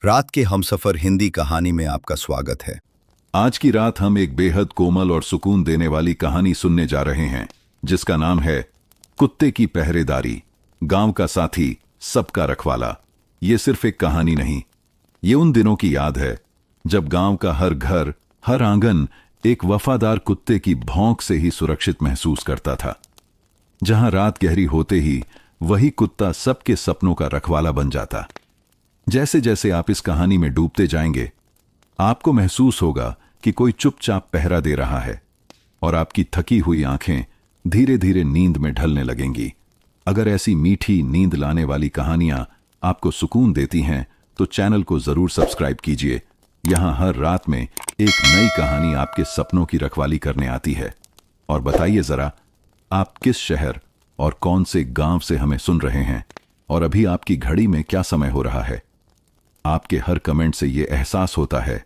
रात के हमसफर हिंदी कहानी में आपका स्वागत है। आज की रात हम एक बेहद कोमल और सुकून देने वाली कहानी सुनने जा रहे हैं, जिसका नाम है कुत्ते की पहरेदारी, गांव का साथी, सबका रखवाला। ये सिर्फ एक कहानी नहीं, ये उन दिनों की याद है जब गांव का हर घर, हर आंगन एक वफादार कुत्ते की भौंक से ही सुरक्षित महसूस करता था। जहां रात गहरी होते ही वही कुत्ता सबके सपनों का रखवाला बन जाता। जैसे जैसे आप इस कहानी में डूबते जाएंगे, आपको महसूस होगा कि कोई चुपचाप पहरा दे रहा है और आपकी थकी हुई आंखें धीरे धीरे नींद में ढलने लगेंगी। अगर ऐसी मीठी नींद लाने वाली कहानियां आपको सुकून देती हैं तो चैनल को जरूर सब्सक्राइब कीजिए। यहां हर रात में एक नई कहानी आपके सपनों की रखवाली करने आती है। और बताइए जरा, आप किस शहर और कौन से गांव से हमें सुन रहे हैं और अभी आपकी घड़ी में क्या समय हो रहा है? आपके हर कमेंट से यह एहसास होता है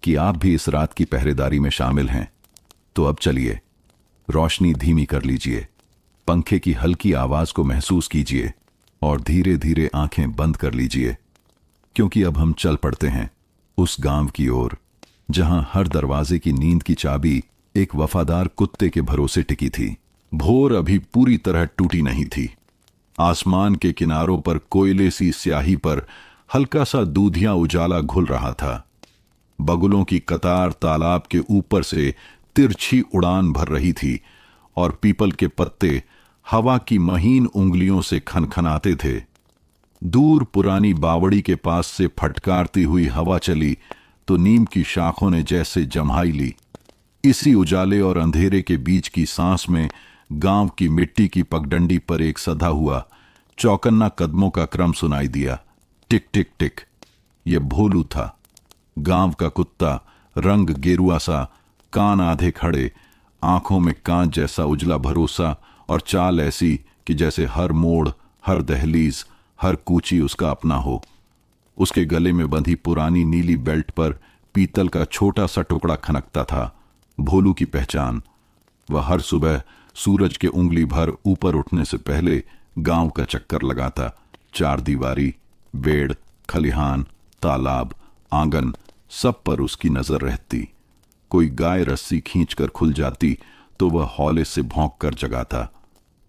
कि आप भी इस रात की पहरेदारी में शामिल हैं। तो अब चलिए, रोशनी धीमी कर लीजिए, पंखे की हल्की आवाज को महसूस कीजिए और धीरे धीरे आंखें बंद कर लीजिए, क्योंकि अब हम चल पड़ते हैं उस गांव की ओर जहां हर दरवाजे की नींद की चाबी एक वफादार कुत्ते के भरोसे टिकी थी। भोर अभी पूरी तरह टूटी नहीं थी। आसमान के किनारों पर कोयले सी स्याही पर हल्का सा दूधिया उजाला घुल रहा था। बगुलों की कतार तालाब के ऊपर से तिरछी उड़ान भर रही थी और पीपल के पत्ते हवा की महीन उंगलियों से खनखनाते थे। दूर पुरानी बावड़ी के पास से फटकारती हुई हवा चली तो नीम की शाखों ने जैसे जम्हाई ली। इसी उजाले और अंधेरे के बीच की सांस में गांव की मिट्टी की पगडंडी पर एक सधा हुआ चौकन्ना कदमों का क्रम सुनाई दिया। टिक टिक टिक। यह भोलू था, गांव का कुत्ता, रंग गेरुआ सा, कान आधे खड़े, आंखों में कांच जैसा उजला भरोसा और चाल ऐसी कि जैसे हर मोड़, हर दहलीज, हर कूची उसका अपना हो। उसके गले में बंधी पुरानी नीली बेल्ट पर पीतल का छोटा सा टुकड़ा खनकता था। भोलू की पहचान। वह हर सुबह सूरज के उंगली भर ऊपर उठने से पहले गांव का चक्कर लगाता। चार दीवारी, बेड़, खलिहान, तालाब, आंगन, सब पर उसकी नजर रहती। कोई गाय रस्सी खींचकर खुल जाती तो वह हौले से भौंक कर जगाता।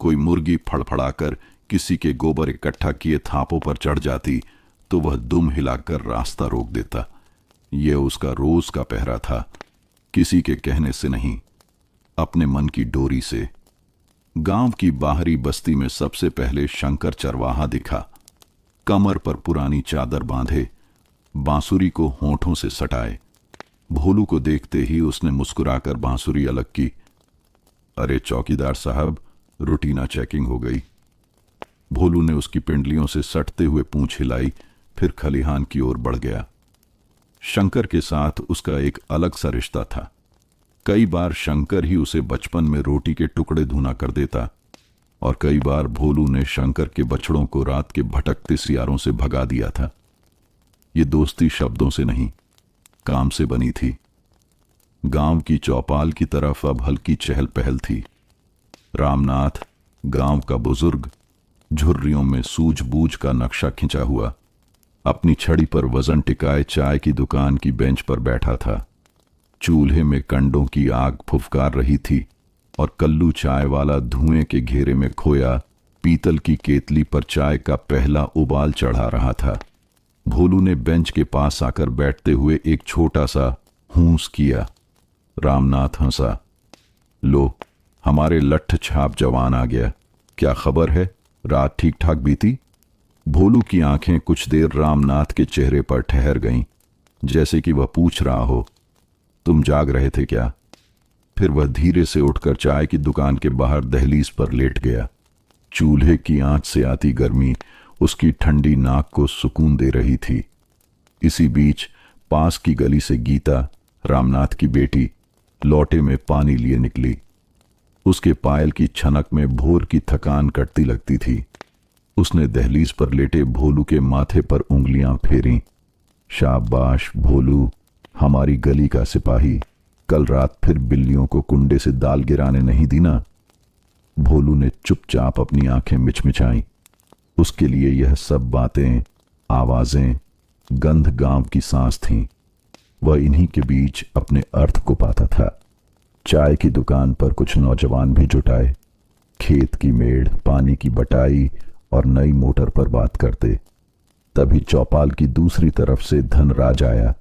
कोई मुर्गी फड़फड़ाकर किसी के गोबर इकट्ठा किए थापों पर चढ़ जाती तो वह दुम हिलाकर रास्ता रोक देता। यह उसका रोज का पहरा था, किसी के कहने से नहीं, अपने मन की डोरी से। गांव की बाहरी बस्ती में सबसे पहले शंकर चरवाहा दिखा। कमर पर पुरानी चादर बांधे, बांसुरी को होंठों से सटाए। भोलू को देखते ही उसने मुस्कुराकर बांसुरी अलग की। अरे चौकीदार साहब, रूटीना चेकिंग हो गई। भोलू ने उसकी पिंडलियों से सटते हुए पूंछ हिलाई, फिर खलिहान की ओर बढ़ गया। शंकर के साथ उसका एक अलग सा रिश्ता था। कई बार शंकर ही उसे बचपन में रोटी के टुकड़े धुना कर देता और कई बार भोलू ने शंकर के बछड़ों को रात के भटकते सियारों से भगा दिया था। ये दोस्ती शब्दों से नहीं, काम से बनी थी। गांव की चौपाल की तरफ अब हल्की चहल पहल थी। रामनाथ, गांव का बुजुर्ग, झुर्रियों में सूझबूझ का नक्शा खिंचा हुआ, अपनी छड़ी पर वजन टिकाए चाय की दुकान की बेंच पर बैठा था। चूल्हे में कंडों की आग फुफकार रही थी और कल्लू चाय वाला धुएं के घेरे में खोया पीतल की केतली पर चाय का पहला उबाल चढ़ा रहा था। भोलू ने बेंच के पास आकर बैठते हुए एक छोटा सा हूंस किया। रामनाथ हंसा। लो, हमारे लठ छाप जवान आ गया। क्या खबर है, रात ठीक ठाक बीती? भोलू की आंखें कुछ देर रामनाथ के चेहरे पर ठहर गईं, जैसे कि वह पूछ रहा हो, तुम जाग रहे थे क्या? फिर वह धीरे से उठकर चाय की दुकान के बाहर दहलीज पर लेट गया। चूल्हे की आंच से आती गर्मी उसकी ठंडी नाक को सुकून दे रही थी। इसी बीच पास की गली से गीता, रामनाथ की बेटी, लौटे में पानी लिए निकली। उसके पायल की छनक में भोर की थकान कटती लगती थी। उसने दहलीज पर लेटे भोलू के माथे पर उंगलियां फेरीं। शाबाश भोलू, हमारी गली का सिपाही, कल रात फिर बिल्लियों को कुंडे से दाल गिराने नहीं दी ना? भोलू ने चुपचाप अपनी आंखें मिचमिचाईं। उसके लिए यह सब बातें, आवाजें, गंध गांव की सांस थी। वह इन्हीं के बीच अपने अर्थ को पाता था। चाय की दुकान पर कुछ नौजवान भी जुटाए, खेत की मेड़, पानी की बटाई और नई मोटर पर बात करते। तभी चौपाल की दूसरी तरफ से धनराज आया,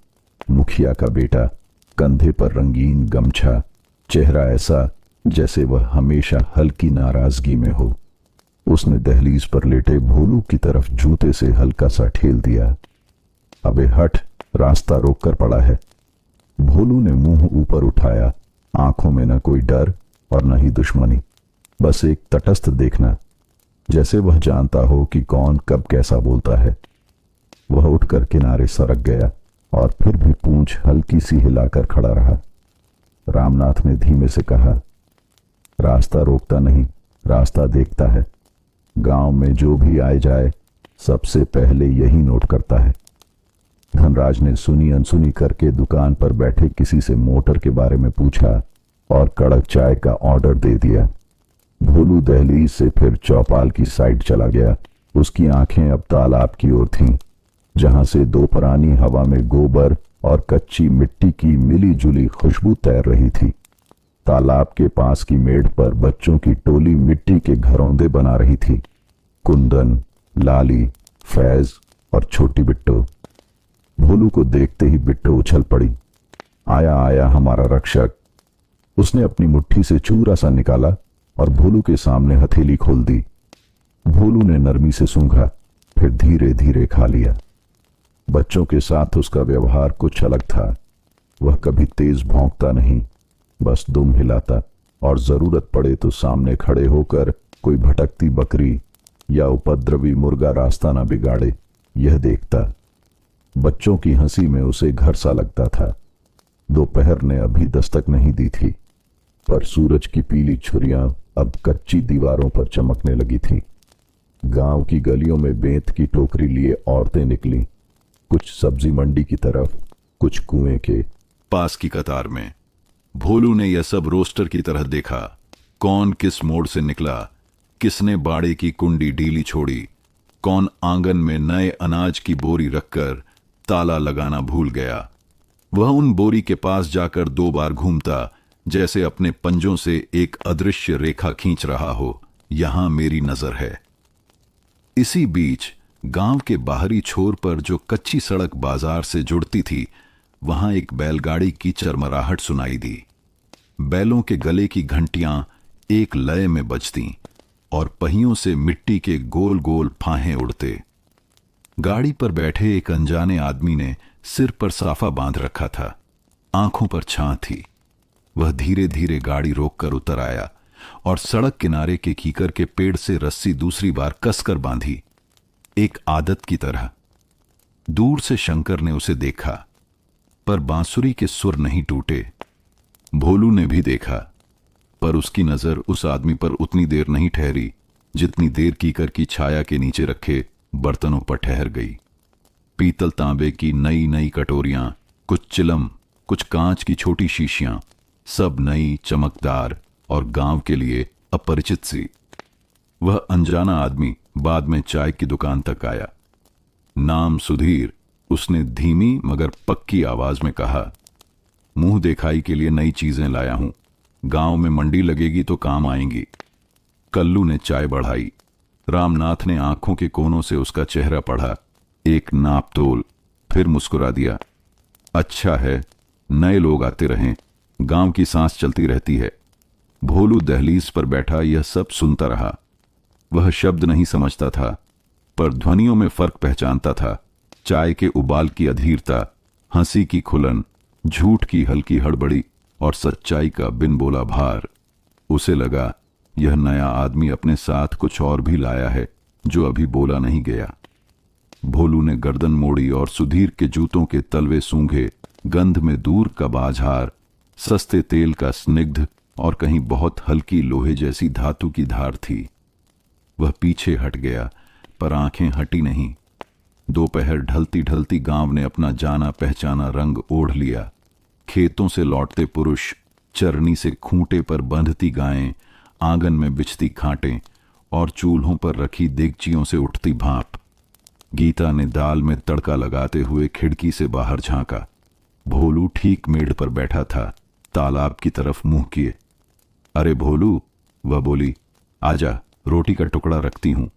मुखिया का बेटा, कंधे पर रंगीन गमछा, चेहरा ऐसा जैसे वह हमेशा हल्की नाराजगी में हो। उसने दहलीज पर लेटे भोलू की तरफ जूते से हल्का सा ठेल दिया। अबे हट, रास्ता रोक कर पड़ा है। भोलू ने मुंह ऊपर उठाया, आंखों में न कोई डर और न ही दुश्मनी, बस एक तटस्थ देखना, जैसे वह जानता हो कि कौन कब कैसा बोलता है। वह उठकर किनारे सरक गया और फिर भी पूंछ हल्की सी हिलाकर खड़ा रहा। रामनाथ ने धीमे से कहा, रास्ता रोकता नहीं, रास्ता देखता है। गांव में जो भी आए जाए सबसे पहले यही नोट करता है। धनराज ने सुनी अनसुनी करके दुकान पर बैठे किसी से मोटर के बारे में पूछा और कड़क चाय का ऑर्डर दे दिया। भोलू दहलीज से फिर चौपाल की साइड चला गया। उसकी आंखें अब तालाब की ओर थीं, जहां से दोपहरानी हवा में गोबर और कच्ची मिट्टी की मिली जुली खुशबू तैर रही थी। तालाब के पास की मेड़ पर बच्चों की टोली मिट्टी के घरौंदे बना रही थी। कुंदन, लाली, फैज और छोटी बिट्टो। भोलू को देखते ही बिट्टो उछल पड़ी। आया आया हमारा रक्षक। उसने अपनी मुट्ठी से चूरा सा निकाला और भोलू के सामने हथेली खोल दी। भोलू ने नरमी से सूंघा, फिर धीरे धीरे खा लिया। बच्चों के साथ उसका व्यवहार कुछ अलग था। वह कभी तेज भौंकता नहीं, बस दुम हिलाता और जरूरत पड़े तो सामने खड़े होकर कोई भटकती बकरी या उपद्रवी मुर्गा रास्ता न बिगाड़े, यह देखता। बच्चों की हंसी में उसे घर सा लगता था। दोपहर ने अभी दस्तक नहीं दी थी, पर सूरज की पीली छुरियां अब कच्ची दीवारों पर चमकने लगी थीं। गांव की गलियों में बेंत की टोकरी लिए औरतें निकलीं, कुछ सब्जी मंडी की तरफ, कुछ कुएं के पास की कतार में। भोलू ने यह सब रोस्टर की तरह देखा। कौन किस मोड़ से निकला, किसने बाड़े की कुंडी ढीली छोड़ी, कौन आंगन में नए अनाज की बोरी रखकर ताला लगाना भूल गया। वह उन बोरी के पास जाकर 2 बार घूमता, जैसे अपने पंजों से एक अदृश्य रेखा खींच रहा हो, यहां मेरी नजर है। इसी बीच गांव के बाहरी छोर पर जो कच्ची सड़क बाजार से जुड़ती थी, वहां एक बैलगाड़ी की चरमराहट सुनाई दी। बैलों के गले की घंटियां एक लय में बजतीं और पहियों से मिट्टी के गोल गोल फाहे उड़ते। गाड़ी पर बैठे एक अनजाने आदमी ने सिर पर साफा बांध रखा था, आंखों पर छां थी। वह धीरे धीरे गाड़ी रोककर उतर आया और सड़क किनारे के कीकर के पेड़ से रस्सी दूसरी बार कसकर बांधी, एक आदत की तरह। दूर से शंकर ने उसे देखा, पर बांसुरी के सुर नहीं टूटे। भोलू ने भी देखा, पर उसकी नजर उस आदमी पर उतनी देर नहीं ठहरी जितनी देर कीकर की छाया के नीचे रखे बर्तनों पर ठहर गई। पीतल तांबे की नई नई कटोरियां, कुछ चिलम, कुछ कांच की छोटी शीशियां, सब नई, चमकदार और गांव के लिए अपरिचित सी। वह अनजाना आदमी बाद में चाय की दुकान तक आया। नाम सुधीर, उसने धीमी मगर पक्की आवाज में कहा। मुंह दिखाई के लिए नई चीजें लाया हूं, गांव में मंडी लगेगी तो काम आएंगी। कल्लू ने चाय बढ़ाई। रामनाथ ने आंखों के कोनों से उसका चेहरा पढ़ा, एक नाप तोल, फिर मुस्कुरा दिया। अच्छा है, नए लोग आते रहें, गांव की सांस चलती रहती है। भोलू दहलीज पर बैठा यह सब सुनता रहा। वह शब्द नहीं समझता था, पर ध्वनियों में फर्क पहचानता था। चाय के उबाल की अधीरता, हंसी की खुलन, झूठ की हल्की हड़बड़ी और सच्चाई का बिन बोला भार। उसे लगा यह नया आदमी अपने साथ कुछ और भी लाया है जो अभी बोला नहीं गया। भोलू ने गर्दन मोड़ी और सुधीर के जूतों के तलवे सूंघे। गंध में दूर का बाझार, सस्ते तेल का स्निग्ध और कहीं बहुत हल्की लोहे जैसी धातु की धार थी। वह पीछे हट गया, पर आंखें हटी नहीं। दोपहर ढलती ढलती गांव ने अपना जाना पहचाना रंग ओढ़ लिया। खेतों से लौटते पुरुष, चरनी से खूंटे पर बंधती गायें, आंगन में बिछती खांटें और चूल्हों पर रखी देगचियों से उठती भाप। गीता ने दाल में तड़का लगाते हुए खिड़की से बाहर झांका। भोलू ठीक मेड़ पर बैठा था, तालाब की तरफ मुंह किए। अरे भोलू, वह बोली, आजा, रोटी का टुकड़ा रखती हूं।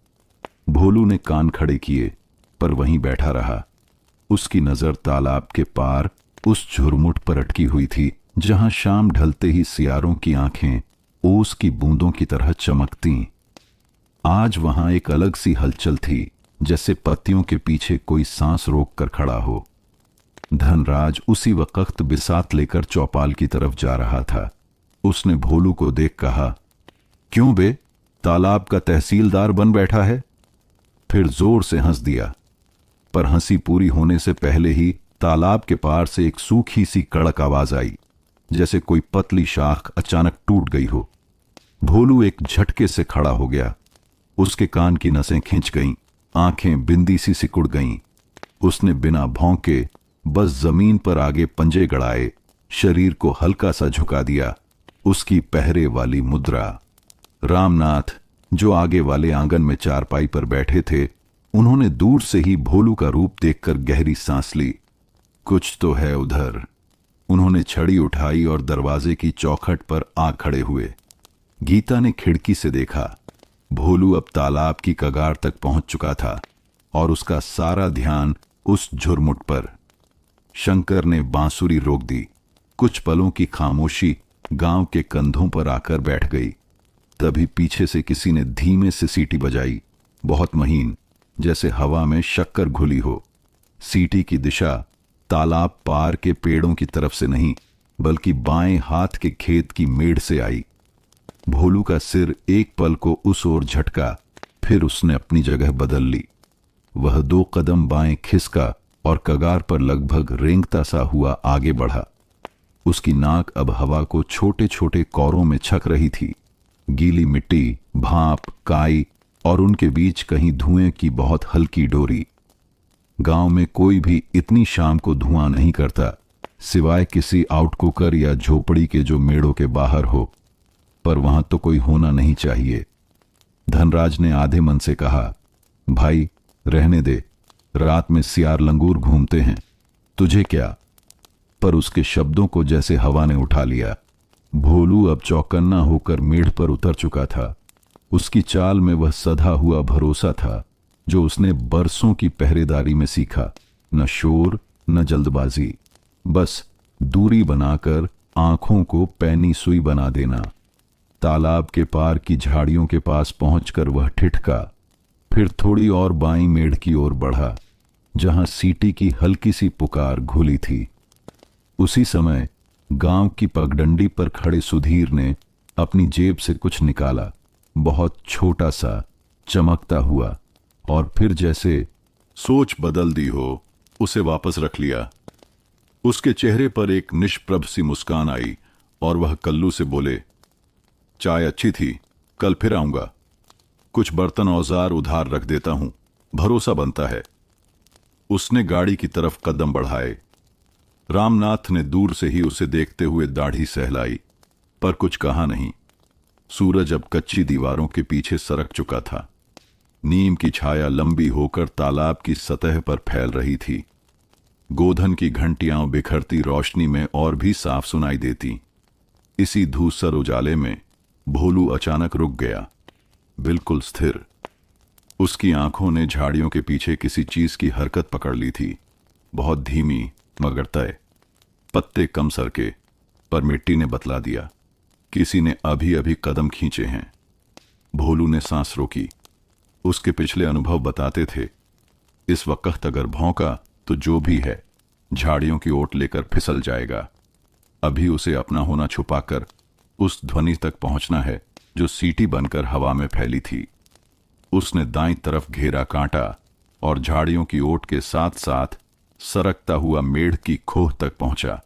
भोलू ने कान खड़े किए, पर वहीं बैठा रहा। उसकी नजर तालाब के पार उस झुरमुट पर अटकी हुई थी जहां शाम ढलते ही सियारों की आंखें ओस की बूंदों की तरह चमकतीं। आज वहां एक अलग सी हलचल थी, जैसे पत्तियों के पीछे कोई सांस रोक कर खड़ा हो। धनराज उसी वक्त बिसात लेकर चौपाल की तरफ जा रहा था। उसने भोलू को देख कहा, क्यों बे, तालाब का तहसीलदार बन बैठा है? फिर जोर से हंस दिया, पर हंसी पूरी होने से पहले ही तालाब के पार से एक सूखी सी कड़क आवाज आई, जैसे कोई पतली शाख अचानक टूट गई हो। भोलू एक झटके से खड़ा हो गया। उसके कान की नसें खिंच गईं, आंखें बिंदी सी सिकुड़ गईं। उसने बिना भौंके बस जमीन पर आगे पंजे गड़ाए शरीर को हल्का सा झुका दिया। उसकी पहरे वाली मुद्रा। रामनाथ, जो आगे वाले आंगन में चारपाई पर बैठे थे, उन्होंने दूर से ही भोलू का रूप देखकर गहरी सांस ली। कुछ तो है उधर। उन्होंने छड़ी उठाई और दरवाजे की चौखट पर आ खड़े हुए। गीता ने खिड़की से देखा। भोलू अब तालाब की कगार तक पहुंच चुका था और उसका सारा ध्यान उस झुरमुट पर। शंकर ने बांसुरी रोक दी। कुछ पलों की खामोशी गांव के कंधों पर आकर बैठ गई। तभी पीछे से किसी ने धीमे से सीटी बजाई, बहुत महीन, जैसे हवा में शक्कर घुली हो। सीटी की दिशा तालाब पार के पेड़ों की तरफ से नहीं, बल्कि बाएं हाथ के खेत की मेड़ से आई। भोलू का सिर एक पल को उस ओर झटका, फिर उसने अपनी जगह बदल ली। वह 2 कदम बाएं खिसका और कगार पर लगभग रेंगता सा हुआ आगे बढ़ा। उसकी नाक अब हवा को छोटे छोटे कौरों में छक रही थी। गीली मिट्टी, भाप, काई और उनके बीच कहीं धुएं की बहुत हल्की डोरी। गांव में कोई भी इतनी शाम को धुआं नहीं करता, सिवाय किसी आउटकुकर या झोपड़ी के जो मेड़ों के बाहर हो, पर वहां तो कोई होना नहीं चाहिए। धनराज ने आधे मन से कहा, भाई रहने दे, रात में सियार लंगूर घूमते हैं, तुझे क्या? पर उसके शब्दों को जैसे हवा ने उठा लिया। भोलू अब चौकन्ना होकर मेढ़ पर उतर चुका था। उसकी चाल में वह सधा हुआ भरोसा था जो उसने बरसों की पहरेदारी में सीखा। न शोर, न जल्दबाजी, बस दूरी बनाकर आंखों को पैनी सुई बना देना। तालाब के पार की झाड़ियों के पास पहुंचकर वह ठिठका, फिर थोड़ी और बाईं मेढ़ की ओर बढ़ा, जहां सीटी की हल्की सी पुकार घुली थी। उसी समय गांव की पगडंडी पर खड़े सुधीर ने अपनी जेब से कुछ निकाला, बहुत छोटा सा, चमकता हुआ, और फिर जैसे सोच बदल दी हो, उसे वापस रख लिया। उसके चेहरे पर एक निष्प्रभ सी मुस्कान आई और वह कल्लू से बोले, चाय अच्छी थी, कल फिर आऊंगा। कुछ बर्तन औजार उधार रख देता हूं, भरोसा बनता है। उसने गाड़ी की तरफ कदम बढ़ाए। रामनाथ ने दूर से ही उसे देखते हुए दाढ़ी सहलाई, पर कुछ कहा नहीं। सूरज अब कच्ची दीवारों के पीछे सरक चुका था। नीम की छाया लंबी होकर तालाब की सतह पर फैल रही थी। गोधन की घंटियां बिखरती रोशनी में और भी साफ सुनाई देती। इसी धूसर उजाले में भोलू अचानक रुक गया, बिल्कुल स्थिर। उसकी आंखों ने झाड़ियों के पीछे किसी चीज की हरकत पकड़ ली थी, बहुत धीमी मगर तय। पत्ते कम सरके, पर मिट्टी ने बतला दिया, किसी ने अभी अभी कदम खींचे हैं। भोलू ने सांस रोकी। उसके पिछले अनुभव बताते थे, इस वक्त अगर भौंका तो जो भी है झाड़ियों की ओट लेकर फिसल जाएगा। अभी उसे अपना होना छुपाकर उस ध्वनि तक पहुंचना है जो सीटी बनकर हवा में फैली थी। उसने दाईं तरफ घेरा काटा और झाड़ियों की ओट के साथ साथ सरकता हुआ मेढ़ की खोह तक पहुंचा,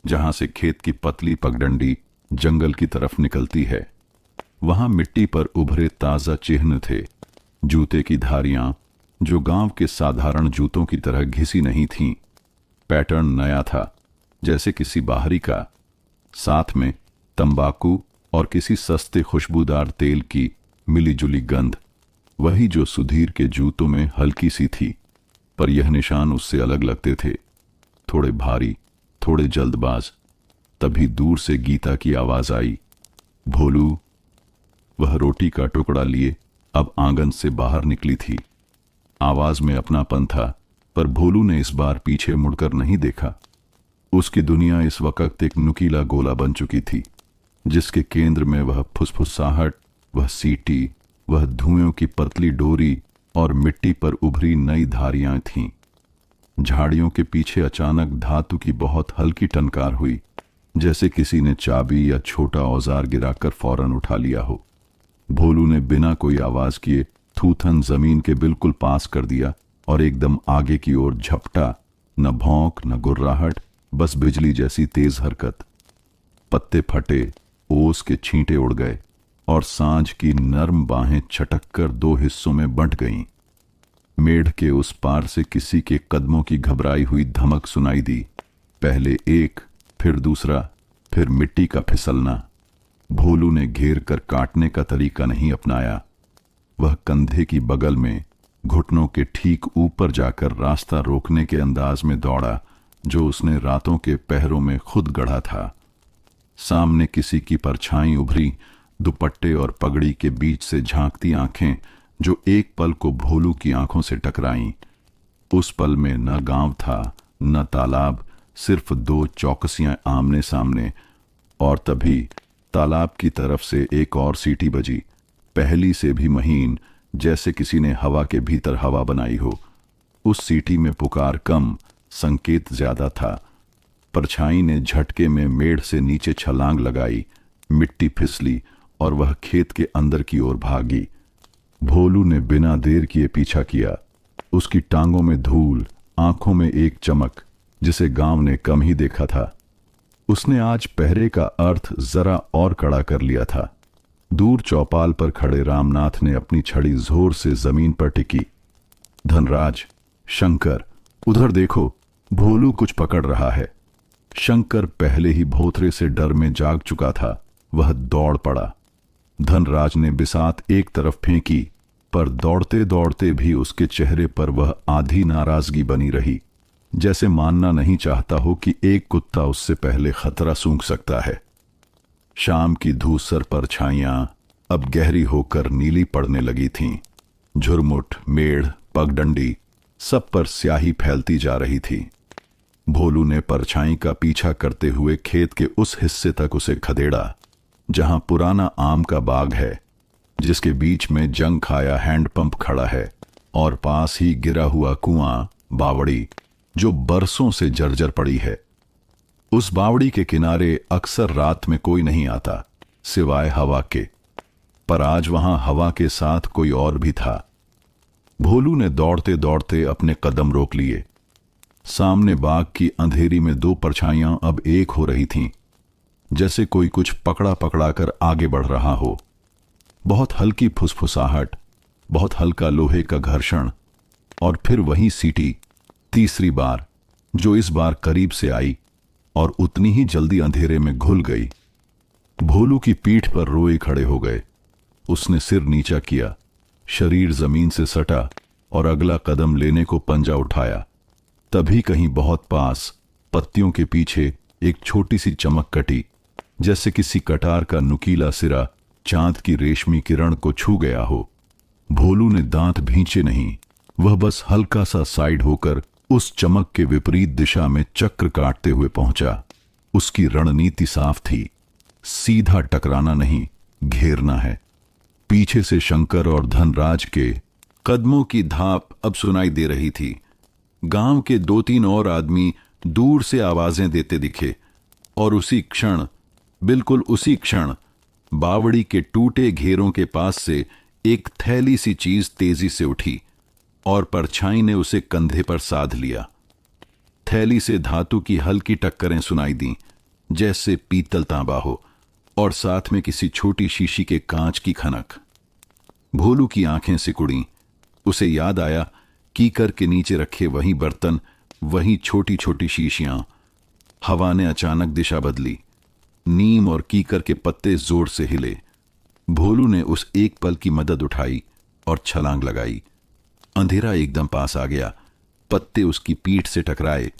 जहां से खेत की पतली पगडंडी जंगल की तरफ निकलती है। वहां मिट्टी पर उभरे ताजा चिन्ह थे, जूते की धारियां जो गांव के साधारण जूतों की तरह घिसी नहीं थीं। पैटर्न नया था, जैसे किसी बाहरी का। साथ में तंबाकू और किसी सस्ते खुशबूदार तेल की मिलीजुली गंध, वही जो सुधीर के जूतों में हल्की सी थी। पर यह निशान उससे अलग लगते थे, थोड़े भारी, थोड़े जल्दबाज। तभी दूर से गीता की आवाज आई, भोलू। वह रोटी का टुकड़ा लिए अब आंगन से बाहर निकली थी। आवाज में अपनापन था, पर भोलू ने इस बार पीछे मुड़कर नहीं देखा। उसकी दुनिया इस वक्त एक नुकीला गोला बन चुकी थी, जिसके केंद्र में वह फुसफुसाहट, वह सीटी, वह धुएं की पतली डोरी और मिट्टी पर उभरी नई धारियां थीं। झाड़ियों के पीछे अचानक धातु की बहुत हल्की टनकार हुई, जैसे किसी ने चाबी या छोटा औजार गिराकर फौरन उठा लिया हो। भोलू ने बिना कोई आवाज किए थूथन जमीन के बिल्कुल पास कर दिया और एकदम आगे की ओर झपटा। न भौंक न गुर्राहट, बस बिजली जैसी तेज हरकत। पत्ते फटे, ओस के छींटे उड़ गए और सांझ की नर्म बाहें छटक कर दो हिस्सों में बंट गईं। मेढ़ के उस पार से किसी के कदमों की घबराई हुई धमक सुनाई दी। पहले एक, फिर दूसरा, फिर मिट्टी का फिसलना। भोलू ने घेर कर काटने का तरीका नहीं अपनाया। वह कंधे की बगल में घुटनों के ठीक ऊपर जाकर रास्ता रोकने के अंदाज में दौड़ा, जो उसने रातों के पहरों में खुद गढ़ा था। सामने किसी की परछाई उभरी, दुपट्टे और पगड़ी के बीच से झांकती आंखें जो एक पल को भोलू की आंखों से टकराईं। उस पल में न गांव था न तालाब, सिर्फ दो चौकसियां आमने सामने। और तभी तालाब की तरफ से एक और सीटी बजी, पहली से भी महीन, जैसे किसी ने हवा के भीतर हवा बनाई हो। उस सीटी में पुकार कम, संकेत ज्यादा था। परछाई ने झटके में मेढ़ से नीचे छलांग लगाई, मिट्टी फिसली और वह खेत के अंदर की ओर भागी। भोलू ने बिना देर किए पीछा किया। उसकी टांगों में धूल, आंखों में एक चमक जिसे गांव ने कम ही देखा था। उसने आज पहरे का अर्थ जरा और कड़ा कर लिया था। दूर चौपाल पर खड़े रामनाथ ने अपनी छड़ी जोर से जमीन पर टिकी। धनराज, शंकर, उधर देखो, भोलू कुछ पकड़ रहा है। शंकर पहले ही भोथरे से डर में जाग चुका था। वह दौड़ पड़ा। धनराज ने बिसात एक तरफ फेंकी, पर दौड़ते दौड़ते भी उसके चेहरे पर वह आधी नाराजगी बनी रही, जैसे मानना नहीं चाहता हो कि एक कुत्ता उससे पहले खतरा सूंघ सकता है। शाम की धूसर परछाइयां अब गहरी होकर नीली पड़ने लगी थीं। झुरमुट, मेढ़, पगडंडी, सब पर स्याही फैलती जा रही थी। भोलू ने परछाई का पीछा करते हुए खेत के उस हिस्से तक उसे खदेड़ा जहां पुराना आम का बाग है, जिसके बीच में जंग खाया हैंडपंप खड़ा है और पास ही गिरा हुआ कुआं, बावड़ी, जो बरसों से जर्जर पड़ी है। उस बावड़ी के किनारे अक्सर रात में कोई नहीं आता सिवाय हवा के, पर आज वहां हवा के साथ कोई और भी था। भोलू ने दौड़ते दौड़ते अपने कदम रोक लिए। सामने बाग की अंधेरी में दो परछाइयां अब एक हो रही थीं, जैसे कोई कुछ पकड़ा पकड़ा कर आगे बढ़ रहा हो। बहुत हल्की फुसफुसाहट, बहुत हल्का लोहे का घर्षण, और फिर वही सीटी, तीसरी बार, जो इस बार करीब से आई और उतनी ही जल्दी अंधेरे में घुल गई। भोलू की पीठ पर रोए खड़े हो गए। उसने सिर नीचा किया, शरीर जमीन से सटा और अगला कदम लेने को पंजा उठाया। तभी कहीं बहुत पास पत्तियों के पीछे एक छोटी सी चमक कटी, जैसे किसी कटार का नुकीला सिरा चांद की रेशमी किरण को छू गया हो। भोलू ने दांत भींचे नहीं, वह बस हल्का सा साइड होकर उस चमक के विपरीत दिशा में चक्र काटते हुए पहुंचा। उसकी रणनीति साफ थी, सीधा टकराना नहीं, घेरना है। पीछे से शंकर और धनराज के कदमों की धाप अब सुनाई दे रही थी। गांव के दो तीन और आदमी दूर से आवाजें देते दिखे और उसी क्षण, बिल्कुल उसी क्षण, बावड़ी के टूटे घेरों के पास से एक थैली सी चीज तेजी से उठी और परछाई ने उसे कंधे पर साध लिया। थैली से धातु की हल्की टक्करें सुनाई दी, जैसे पीतल तांबा हो, और साथ में किसी छोटी शीशी के कांच की खनक। भोलू की आंखें सिकुड़ी। उसे याद आया, कीकर के नीचे रखे वही बर्तन, वही छोटी छोटी शीशियां। हवा ने अचानक दिशा बदली। नीम और कीकर के पत्ते जोर से हिले। भोलू ने उस एक पल की मदद उठाई और छलांग लगाई। अंधेरा एकदम पास आ गया, पत्ते उसकी पीठ से टकराए।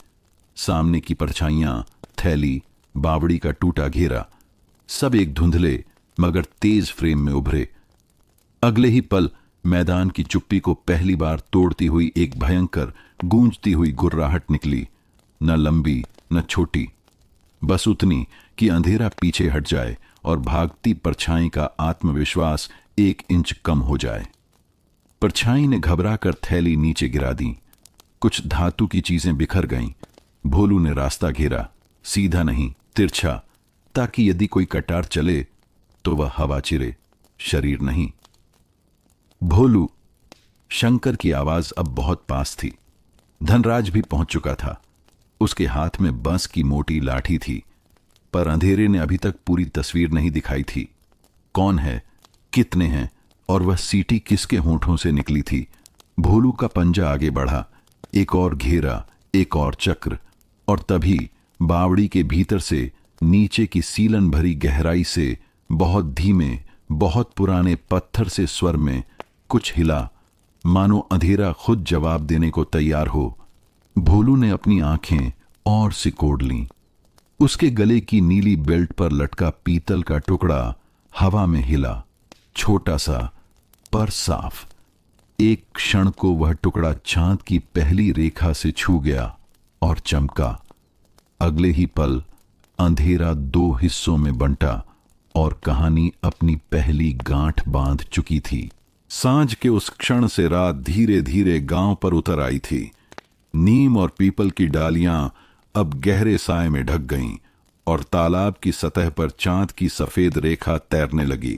सामने की परछाइयां, थैली, बावड़ी का टूटा घेरा, सब एक धुंधले मगर तेज फ्रेम में उभरे। अगले ही पल मैदान की चुप्पी को पहली बार तोड़ती हुई एक भयंकर गूंजती हुई गुर्राहट निकली। न लंबी न छोटी, बस उतनी कि अंधेरा पीछे हट जाए और भागती परछाई का आत्मविश्वास 1 इंच कम हो जाए। परछाई ने घबराकर थैली नीचे गिरा दी। कुछ धातु की चीजें बिखर गईं। भोलू ने रास्ता घेरा, सीधा नहीं तिरछा, ताकि यदि कोई कटार चले तो वह हवा चिरे, शरीर नहीं। भोलू। शंकर की आवाज अब बहुत पास थी। धनराज भी पहुंच चुका था। उसके हाथ में बांस की मोटी लाठी थी, पर अंधेरे ने अभी तक पूरी तस्वीर नहीं दिखाई थी। कौन है, कितने हैं और वह सीटी किसके होंठों से निकली थी। भोलू का पंजा आगे बढ़ा, एक और घेरा, एक और चक्र, और तभी बावड़ी के भीतर से नीचे की सीलन भरी गहराई से बहुत धीमे, बहुत पुराने पत्थर से स्वर में कुछ हिला, मानो अंधेरा खुद जवाब देने को तैयार हो। भोलू ने अपनी आंखें और सिकोड़ लीं। उसके गले की नीली बेल्ट पर लटका पीतल का टुकड़ा हवा में हिला, छोटा सा पर साफ। एक क्षण को वह टुकड़ा चांद की पहली रेखा से छू गया और चमका। अगले ही पल अंधेरा 2 हिस्सों में बंटा और कहानी अपनी पहली गांठ बांध चुकी थी। सांझ के उस क्षण से रात धीरे धीरे गांव पर उतर आई थी। नीम और पीपल की डालियां अब गहरे साए में ढक गईं और तालाब की सतह पर चांद की सफेद रेखा तैरने लगी।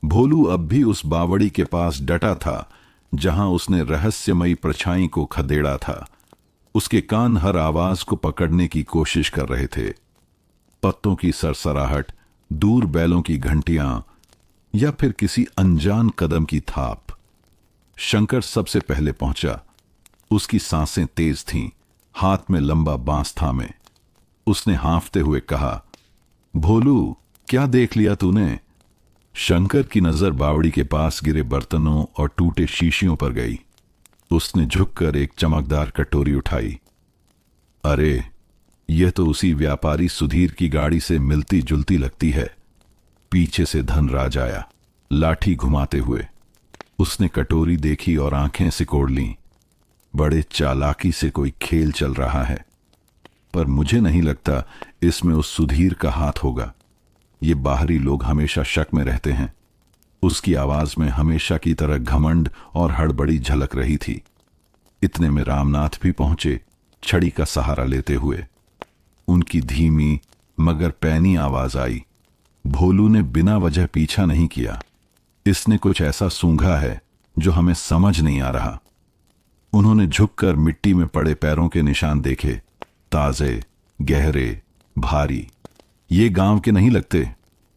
भोलू अब भी उस बावड़ी के पास डटा था जहां उसने रहस्यमयी परछाई को खदेड़ा था। उसके कान हर आवाज को पकड़ने की कोशिश कर रहे थे। पत्तों की सरसराहट, दूर बैलों की घंटियां, या फिर किसी अनजान कदम की थाप। शंकर सबसे पहले पहुंचा। उसकी सांसें तेज थीं, हाथ में लंबा बांस थामे। उसने हांफते हुए कहा, भोलू, क्या देख लिया तूने? शंकर की नजर बावड़ी के पास गिरे बर्तनों और टूटे शीशियों पर गई। उसने झुककर एक चमकदार कटोरी उठाई। अरे, यह तो उसी व्यापारी सुधीर की गाड़ी से मिलती जुलती लगती है। पीछे से धनराज आया, लाठी घुमाते हुए। उसने कटोरी देखी और आंखें सिकोड़ लीं। बड़े चालाकी से कोई खेल चल रहा है, पर मुझे नहीं लगता इसमें उस सुधीर का हाथ होगा। ये बाहरी लोग हमेशा शक में रहते हैं। उसकी आवाज में हमेशा की तरह घमंड और हड़बड़ी झलक रही थी। इतने में रामनाथ भी पहुंचे, छड़ी का सहारा लेते हुए। उनकी धीमी मगर पैनी आवाज आई। भोलू ने बिना वजह पीछा नहीं किया। इसने कुछ ऐसा सूंघा है जो हमें समझ नहीं आ रहा। उन्होंने झुककर मिट्टी में पड़े पैरों के निशान देखे, ताजे, गहरे, भारी। ये गांव के नहीं लगते।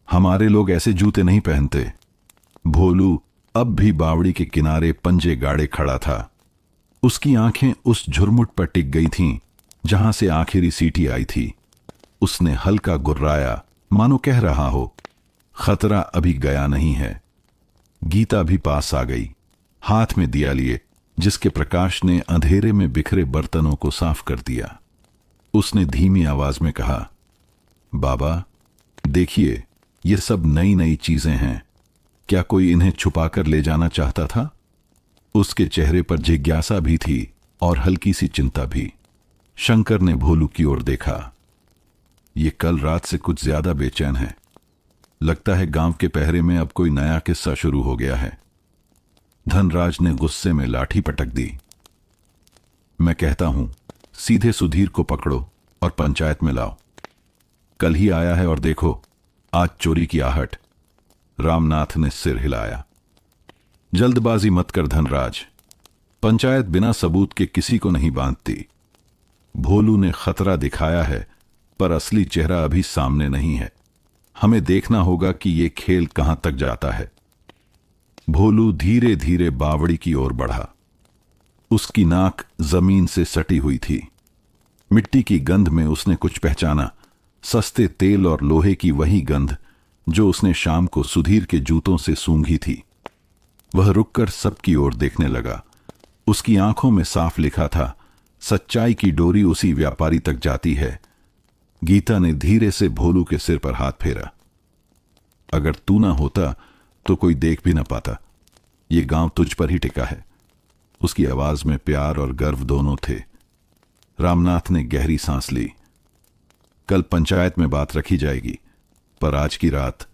हमारे लोग ऐसे जूते नहीं पहनते। भोलू अब भी बावड़ी के किनारे पंजे गाड़े खड़ा था। उसकी आंखें उस झुरमुट पर टिक गई थीं जहां से आखिरी सीटी आई थी। उसने हल्का गुर्राया, मानो कह रहा हो, खतरा अभी गया नहीं है। गीता भी पास आ गई, हाथ में दिया लिए, जिसके प्रकाश ने अंधेरे में बिखरे बर्तनों को साफ कर दिया। उसने धीमी आवाज में कहा, बाबा, देखिए, ये सब नई नई चीजें हैं। क्या कोई इन्हें छुपाकर ले जाना चाहता था? उसके चेहरे पर जिज्ञासा भी थी और हल्की सी चिंता भी। शंकर ने भोलू की ओर देखा। ये कल रात से कुछ ज्यादा बेचैन है। लगता है गांव के पहरे में अब कोई नया किस्सा शुरू हो गया है। धनराज ने गुस्से में लाठी पटक दी। मैं कहता हूं, सीधे सुधीर को पकड़ो और पंचायत में लाओ। कल ही आया है और देखो, आज चोरी की आहट। रामनाथ ने सिर हिलाया। जल्दबाजी मत कर धनराज। पंचायत बिना सबूत के किसी को नहीं बांधती। भोलू ने खतरा दिखाया है, पर असली चेहरा अभी सामने नहीं है। हमें देखना होगा कि यह खेल कहां तक जाता है। भोलू धीरे धीरे बावड़ी की ओर बढ़ा। उसकी नाक जमीन से सटी हुई थी। मिट्टी की गंध में उसने कुछ पहचाना, सस्ते तेल और लोहे की वही गंध जो उसने शाम को सुधीर के जूतों से सूंघी थी। वह रुककर सबकी ओर देखने लगा। उसकी आंखों में साफ लिखा था, सच्चाई की डोरी उसी व्यापारी तक जाती है। गीता ने धीरे से भोलू के सिर पर हाथ फेरा। अगर तू ना होता तो कोई देख भी ना पाता। ये गांव तुझ पर ही टिका है। उसकी आवाज में प्यार और गर्व दोनों थे। रामनाथ ने गहरी सांस ली। कल पंचायत में बात रखी जाएगी, पर आज की रात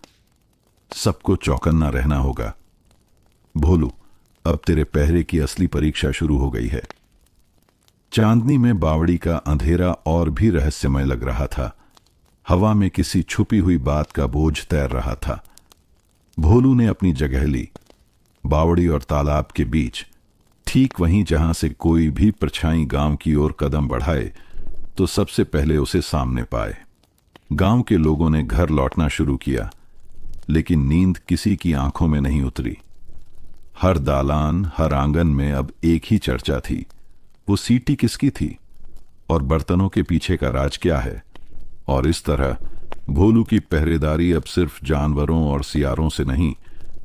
सबको चौकन्ना रहना होगा। भोलू, अब तेरे पहरे की असली परीक्षा शुरू हो गई है। चांदनी में बावड़ी का अंधेरा और भी रहस्यमय लग रहा था। हवा में किसी छुपी हुई बात का बोझ तैर रहा था। भोलू ने अपनी जगह ली, बावड़ी और तालाब के बीच, ठीक वहीं जहां से कोई भी परछाई गांव की ओर कदम बढ़ाए तो सबसे पहले उसे सामने पाए। गांव के लोगों ने घर लौटना शुरू किया, लेकिन नींद किसी की आंखों में नहीं उतरी। हर दालान, हर आंगन में अब एक ही चर्चा थी, वो सीटी किसकी थी और बर्तनों के पीछे का राज क्या है। और इस तरह भोलू की पहरेदारी अब सिर्फ जानवरों और सियारों से नहीं,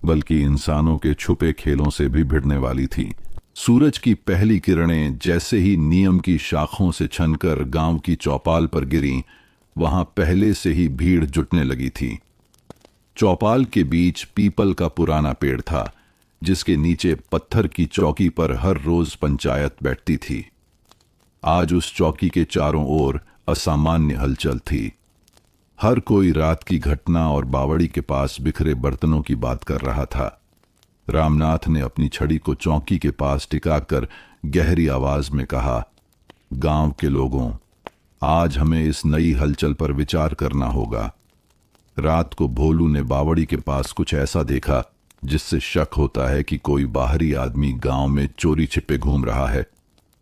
बल्कि इंसानों के छुपे खेलों से भी भिड़ने वाली थी। सूरज की पहली किरणें जैसे ही नियम की शाखों से छनकर गांव की चौपाल पर गिरीं, वहां पहले से ही भीड़ जुटने लगी थी। चौपाल के बीच पीपल का पुराना पेड़ था, जिसके नीचे पत्थर की चौकी पर हर रोज पंचायत बैठती थी। आज उस चौकी के चारों ओर असामान्य हलचल थी। हर कोई रात की घटना और बावड़ी के पास बिखरे बर्तनों की बात कर रहा था। रामनाथ ने अपनी छड़ी को चौकी के पास टिकाकर गहरी आवाज में कहा, गांव के लोगों, आज हमें इस नई हलचल पर विचार करना होगा। रात को भोलू ने बावड़ी के पास कुछ ऐसा देखा जिससे शक होता है कि कोई बाहरी आदमी गांव में चोरी छिपे घूम रहा है,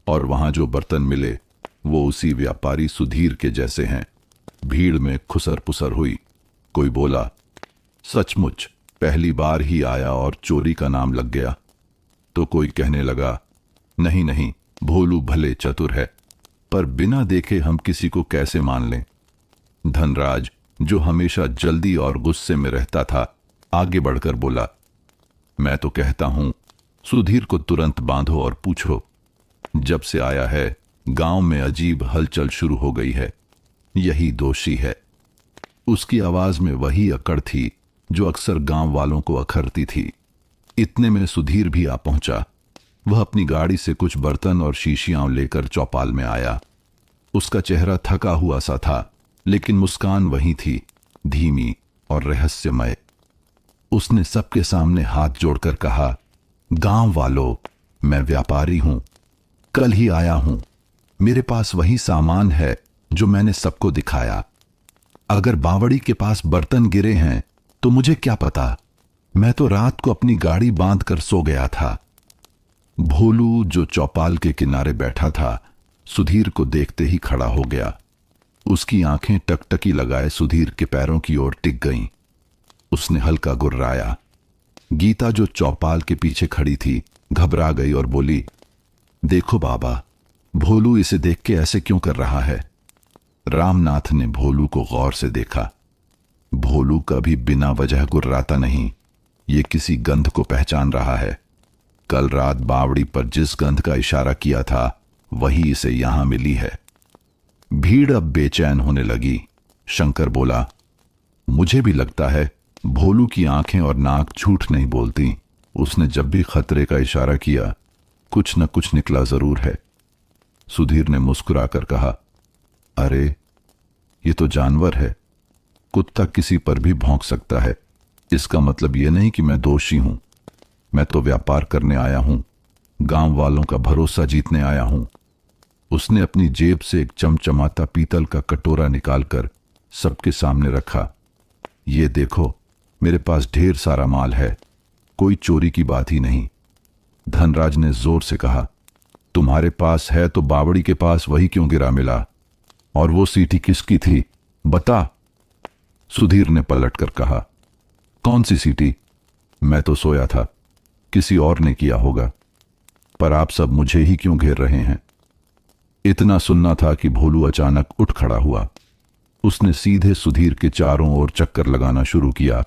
और वहां जो बर्तन मिले वो उसी व्यापारी सुधीर के जैसे हैं। भीड़ में खुसर पुसर हुई। कोई बोला, सचमुच पहली बार ही आया और चोरी का नाम लग गया। तो कोई कहने लगा, नहीं नहीं, भोलू भले चतुर है, पर बिना देखे हम किसी को कैसे मान लें। धनराज, जो हमेशा जल्दी और गुस्से में रहता था, आगे बढ़कर बोला, मैं तो कहता हूं सुधीर को तुरंत बांधो और पूछो। जब से आया है गांव में अजीब हलचल शुरू हो गई है, यही दोषी है। उसकी आवाज में वही अकड़ थी जो अक्सर गांव वालों को अखरती थी। इतने में सुधीर भी आ पहुंचा। वह अपनी गाड़ी से कुछ बर्तन और शीशियां लेकर चौपाल में आया। उसका चेहरा थका हुआ सा था, लेकिन मुस्कान वही थी, धीमी और रहस्यमय। उसने सबके सामने हाथ जोड़कर कहा, गांव वालों, मैं व्यापारी हूं, कल ही आया हूं। मेरे पास वही सामान है जो मैंने सबको दिखाया। अगर बावड़ी के पास बर्तन गिरे हैं तो मुझे क्या पता, मैं तो रात को अपनी गाड़ी बांध कर सो गया था। भोलू, जो चौपाल के किनारे बैठा था, सुधीर को देखते ही खड़ा हो गया। उसकी आंखें टकटकी लगाए सुधीर के पैरों की ओर टिक गईं। उसने हल्का गुर्राया। गीता, जो चौपाल के पीछे खड़ी थी, घबरा गई और बोली, देखो बाबा, भोलू इसे देख के ऐसे क्यों कर रहा है। रामनाथ ने भोलू को गौर से देखा। भोलू कभी बिना वजह गुर्राता नहीं, ये किसी गंध को पहचान रहा है। कल रात बावड़ी पर जिस गंध का इशारा किया था, वही इसे यहां मिली है। भीड़ अब बेचैन होने लगी। शंकर बोला, मुझे भी लगता है भोलू की आंखें और नाक झूठ नहीं बोलती। उसने जब भी खतरे का इशारा किया, कुछ न कुछ निकला जरूर है। सुधीर ने मुस्कुराकर कहा, अरे ये तो जानवर है, कुत्ता किसी पर भी भौंक सकता है। इसका मतलब यह नहीं कि मैं दोषी हूं। मैं तो व्यापार करने आया हूं, गांव वालों का भरोसा जीतने आया हूं। उसने अपनी जेब से एक चमचमाता पीतल का कटोरा निकालकर सबके सामने रखा। ये देखो, मेरे पास ढेर सारा माल है, कोई चोरी की बात ही नहीं। धनराज ने जोर से कहा, तुम्हारे पास है तो बावड़ी के पास वही क्यों गिरा मिला? और वो सीटी किसकी थी, बता। सुधीर ने पलटकर कहा, कौन सी सीटी? मैं तो सोया था, किसी और ने किया होगा। पर आप सब मुझे ही क्यों घेर रहे हैं? इतना सुनना था कि भोलू अचानक उठ खड़ा हुआ। उसने सीधे सुधीर के चारों ओर चक्कर लगाना शुरू किया,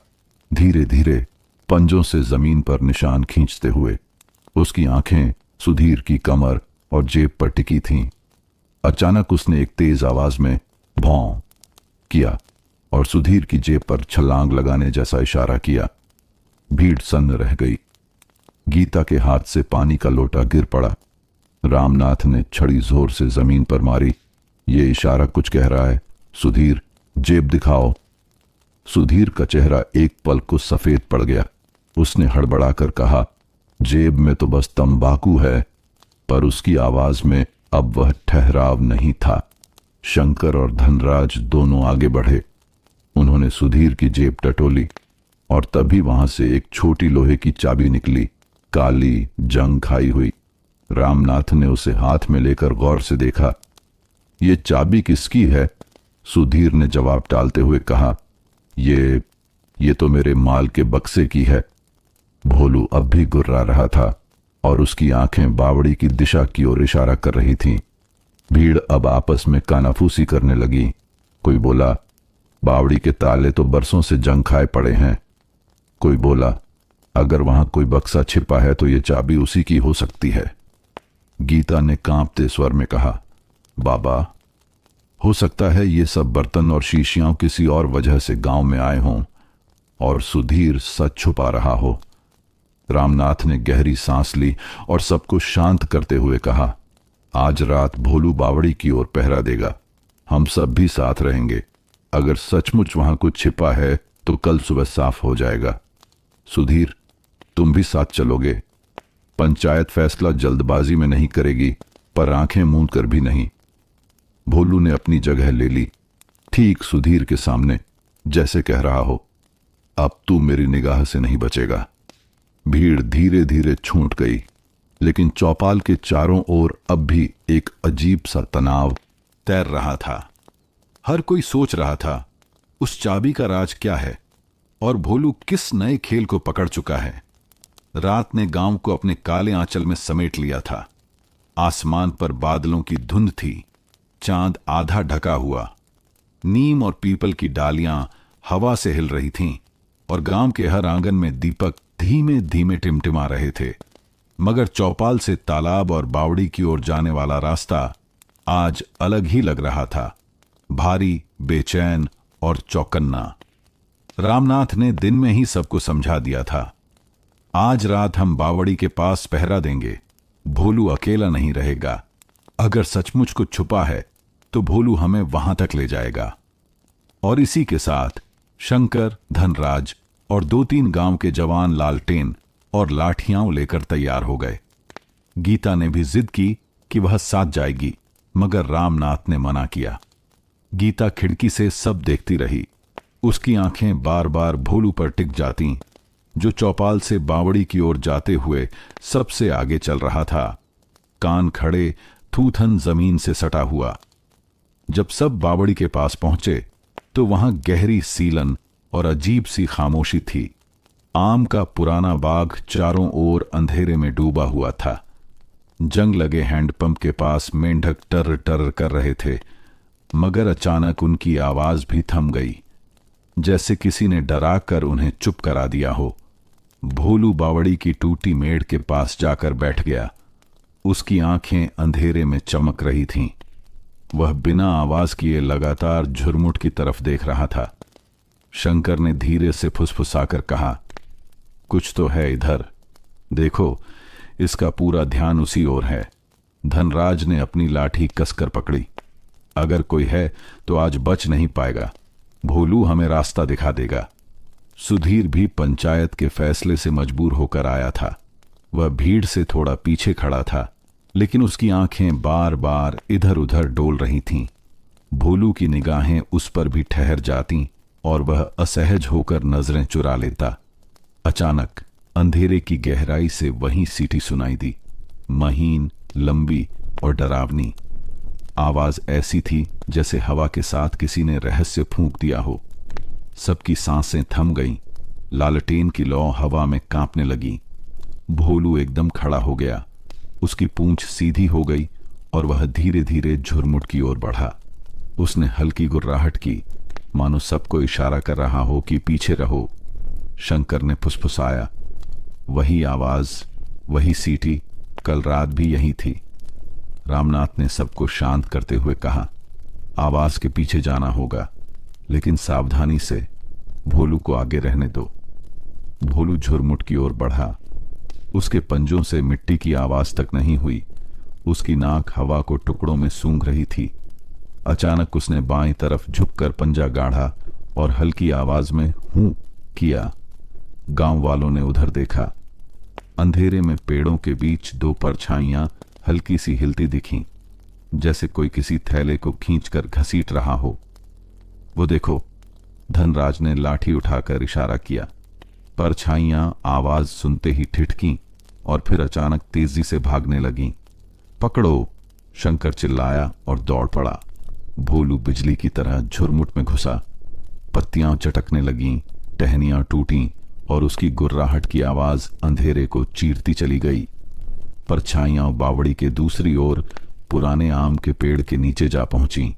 धीरे धीरे पंजों से जमीन पर निशान खींचते हुए। उसकी आंखें सुधीर की कमर और जेब पर टिकी थीं। अचानक उसने एक तेज आवाज में भौं किया और सुधीर की जेब पर छलांग लगाने जैसा इशारा किया। भीड़ सन्न रह गई। गीता के हाथ से पानी का लोटा गिर पड़ा। रामनाथ ने छड़ी जोर से जमीन पर मारी। ये इशारा कुछ कह रहा है। सुधीर, जेब दिखाओ। सुधीर का चेहरा एक पल को सफेद पड़ गया। उसने हड़बड़ाकर कहा, जेब में तो बस तंबाकू है। पर उसकी आवाज में अब वह ठहराव नहीं था। शंकर और धनराज दोनों आगे बढ़े। उन्होंने सुधीर की जेब टटोली और तभी वहां से एक छोटी लोहे की चाबी निकली, काली, जंग खाई हुई। रामनाथ ने उसे हाथ में लेकर गौर से देखा। ये चाबी किसकी है? सुधीर ने जवाब टालते हुए कहा, ये तो मेरे माल के बक्से की है। भोलू अब भी गुर्रा रहा था और उसकी आंखें बावड़ी की दिशा की ओर इशारा कर रही थीं। भीड़ अब आपस में कानाफूसी करने लगी। कोई बोला, बावड़ी के ताले तो बरसों से जंग खाए पड़े हैं। कोई बोला, अगर वहां कोई बक्सा छिपा है तो ये चाबी उसी की हो सकती है। गीता ने कांपते स्वर में कहा, बाबा, हो सकता है ये सब बर्तन और शीशियां किसी और वजह से गांव में आए हों और सुधीर सच छुपा रहा हो। रामनाथ ने गहरी सांस ली और सबको शांत करते हुए कहा, आज रात भोलू बावड़ी की ओर पहरा देगा। हम सब भी साथ रहेंगे। अगर सचमुच वहां कुछ छिपा है तो कल सुबह साफ हो जाएगा। सुधीर, तुम भी साथ चलोगे। पंचायत फैसला जल्दबाजी में नहीं करेगी, पर आंखें मूंद कर भी नहीं। भोलू ने अपनी जगह ले ली, ठीक सुधीर के सामने, जैसे कह रहा हो, अब तू मेरी निगाह से नहीं बचेगा। भीड़ धीरे धीरे छूट गई, लेकिन चौपाल के चारों ओर अब भी एक अजीब सा तनाव तैर रहा था। हर कोई सोच रहा था, उस चाबी का राज क्या है और भोलू किस नए खेल को पकड़ चुका है। रात ने गांव को अपने काले आंचल में समेट लिया था। आसमान पर बादलों की धुंध थी। चांद आधा ढका हुआ। नीम और पीपल की डालियां हवा से हिल रही थीं और गांव के हर आंगन में दीपक धीमे धीमे टिमटिमा रहे थे। मगर चौपाल से तालाब और बावड़ी की ओर जाने वाला रास्ता आज अलग ही लग रहा था, भारी, बेचैन और चौकन्ना। रामनाथ ने दिन में ही सबको समझा दिया था, आज रात हम बावड़ी के पास पहरा देंगे। भोलू अकेला नहीं रहेगा। अगर सचमुच कुछ छुपा है तो भोलू हमें वहां तक ले जाएगा। और इसी के साथ शंकर, धनराज और 2-3 गांव के जवान लालटेन और लाठियां लेकर तैयार हो गए। गीता ने भी जिद की कि वह साथ जाएगी, मगर रामनाथ ने मना किया। गीता खिड़की से सब देखती रही। उसकी आंखें बार बार भोलू पर टिक जातीं, जो चौपाल से बावड़ी की ओर जाते हुए सबसे आगे चल रहा था, कान खड़े, थूथन जमीन से सटा हुआ। जब सब बावड़ी के पास पहुंचे तो वहां गहरी सीलन और अजीब सी खामोशी थी। आम का पुराना बाग चारों ओर अंधेरे में डूबा हुआ था। जंग लगे हैंडपंप के पास मेंढक टर टर कर रहे थे, मगर अचानक उनकी आवाज भी थम गई, जैसे किसी ने डरा कर उन्हें चुप करा दिया हो। भोलू बावड़ी की टूटी मेड़ के पास जाकर बैठ गया। उसकी आंखें अंधेरे में चमक रही थीं। वह बिना आवाज किए लगातार झुरमुट की तरफ देख रहा था। शंकर ने धीरे से फुसफुसाकर कहा, कुछ तो है इधर, देखो। इसका पूरा ध्यान उसी ओर है। धनराज ने अपनी लाठी कसकर पकड़ी। अगर कोई है तो आज बच नहीं पाएगा। भोलू हमें रास्ता दिखा देगा। सुधीर भी पंचायत के फैसले से मजबूर होकर आया था। वह भीड़ से थोड़ा पीछे खड़ा था, लेकिन उसकी आंखें बार बार इधर उधर डोल रही थीं। भोलू की निगाहें उस पर भी ठहर जातीं और वह असहज होकर नजरें चुरा लेता। अचानक अंधेरे की गहराई से वही सीटी सुनाई दी, महीन, लंबी और डरावनी। आवाज ऐसी थी जैसे हवा के साथ किसी ने रहस्य फूंक दिया हो। सबकी सांसें थम गईं। लालटेन की लौ हवा में कांपने लगी। भोलू एकदम खड़ा हो गया। उसकी पूंछ सीधी हो गई और वह धीरे धीरे झुरमुट की ओर बढ़ा। उसने हल्की गुर्राहट की, मानो सबको इशारा कर रहा हो कि पीछे रहो। शंकर ने फुसफुसाया, वही आवाज, वही सीटी, कल रात भी यही थी। रामनाथ ने सबको शांत करते हुए कहा, आवाज के पीछे जाना होगा, लेकिन सावधानी से। भोलू को आगे रहने दो। भोलू झुरमुट की ओर बढ़ा। उसके पंजों से मिट्टी की आवाज तक नहीं हुई। उसकी नाक हवा को टुकड़ों में सूंघ रही थी। अचानक उसने बाईं तरफ झुककर पंजा गाढ़ा और हल्की आवाज में हूं किया। गांव वालों ने उधर देखा। अंधेरे में पेड़ों के बीच दो परछाइयां हल्की सी हिलती दिखीं, जैसे कोई किसी थैले को खींचकर घसीट रहा हो। वो देखो, धनराज ने लाठी उठाकर इशारा किया। परछाइयां आवाज सुनते ही ठिठकीं और फिर अचानक तेजी से भागने लगीं। पकड़ो! शंकर चिल्लाया और दौड़ पड़ा। भोलू बिजली की तरह झुरमुट में घुसा। पत्तियां चटकने लगीं, टहनियां टूटीं और उसकी गुर्राहट की आवाज अंधेरे को चीरती चली गई। परछाइयां बावड़ी के दूसरी ओर पुराने आम के पेड़ के नीचे जा पहुंची।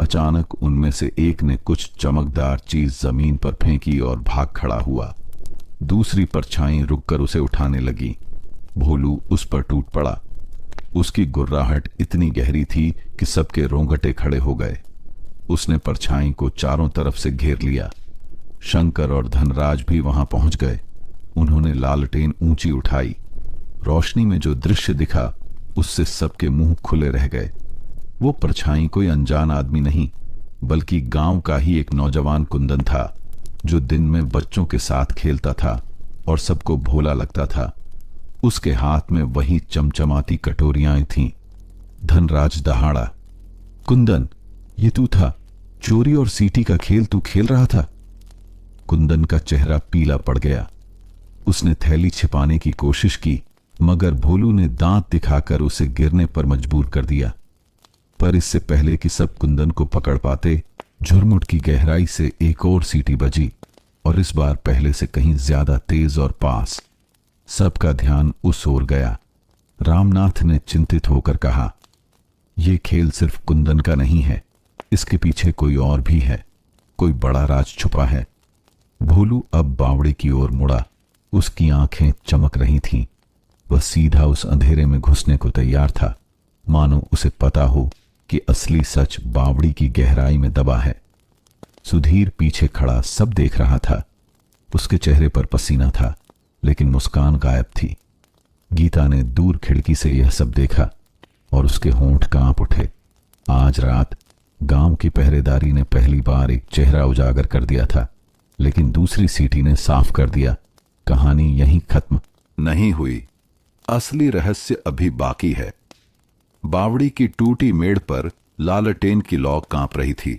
अचानक उनमें से एक ने कुछ चमकदार चीज जमीन पर फेंकी और भाग खड़ा हुआ। दूसरी परछाई रुककर उसे उठाने लगी। भोलू उस पर टूट पड़ा। उसकी गुर्राहट इतनी गहरी थी कि सबके रोंगटे खड़े हो गए। उसने परछाई को चारों तरफ से घेर लिया। शंकर और धनराज भी वहां पहुंच गए। उन्होंने लालटेन ऊंची उठाई। रोशनी में जो दृश्य दिखा उससे सबके मुंह खुले रह गए। वो परछाई कोई अनजान आदमी नहीं, बल्कि गांव का ही एक नौजवान कुंदन था, जो दिन में बच्चों के साथ खेलता था और सबको भोला लगता था। उसके हाथ में वही चमचमाती कटोरियां थीं। धनराज दहाड़ा, कुंदन, ये तू था? चोरी और सीटी का खेल तू खेल रहा था? कुंदन का चेहरा पीला पड़ गया। उसने थैली छिपाने की कोशिश की, मगर भोलू ने दांत दिखाकर उसे गिरने पर मजबूर कर दिया। पर इससे पहले कि सब कुंदन को पकड़ पाते, झुरमुट की गहराई से एक और सीटी बजी, और इस बार पहले से कहीं ज्यादा तेज और पास। सबका ध्यान उस ओर गया। रामनाथ ने चिंतित होकर कहा, यह खेल सिर्फ कुंदन का नहीं है, इसके पीछे कोई और भी है, कोई बड़ा राज छुपा है। भोलू अब बावड़ी की ओर मुड़ा। उसकी आंखें चमक रही थीं। वह सीधा उस अंधेरे में घुसने को तैयार था, मानो उसे पता हो कि असली सच बावड़ी की गहराई में दबा है। सुधीर पीछे खड़ा सब देख रहा था। उसके चेहरे पर पसीना था, लेकिन मुस्कान गायब थी। गीता ने दूर खिड़की से यह सब देखा और उसके होंठ कांप उठे। आज रात गांव की पहरेदारी ने पहली बार एक चेहरा उजागर कर दिया था, लेकिन दूसरी सीटी ने साफ कर दिया, कहानी यहीं खत्म नहीं हुई। असली रहस्य अभी बाकी है। बावड़ी की टूटी मेड़ पर लालटेन की लौ कांप रही थी।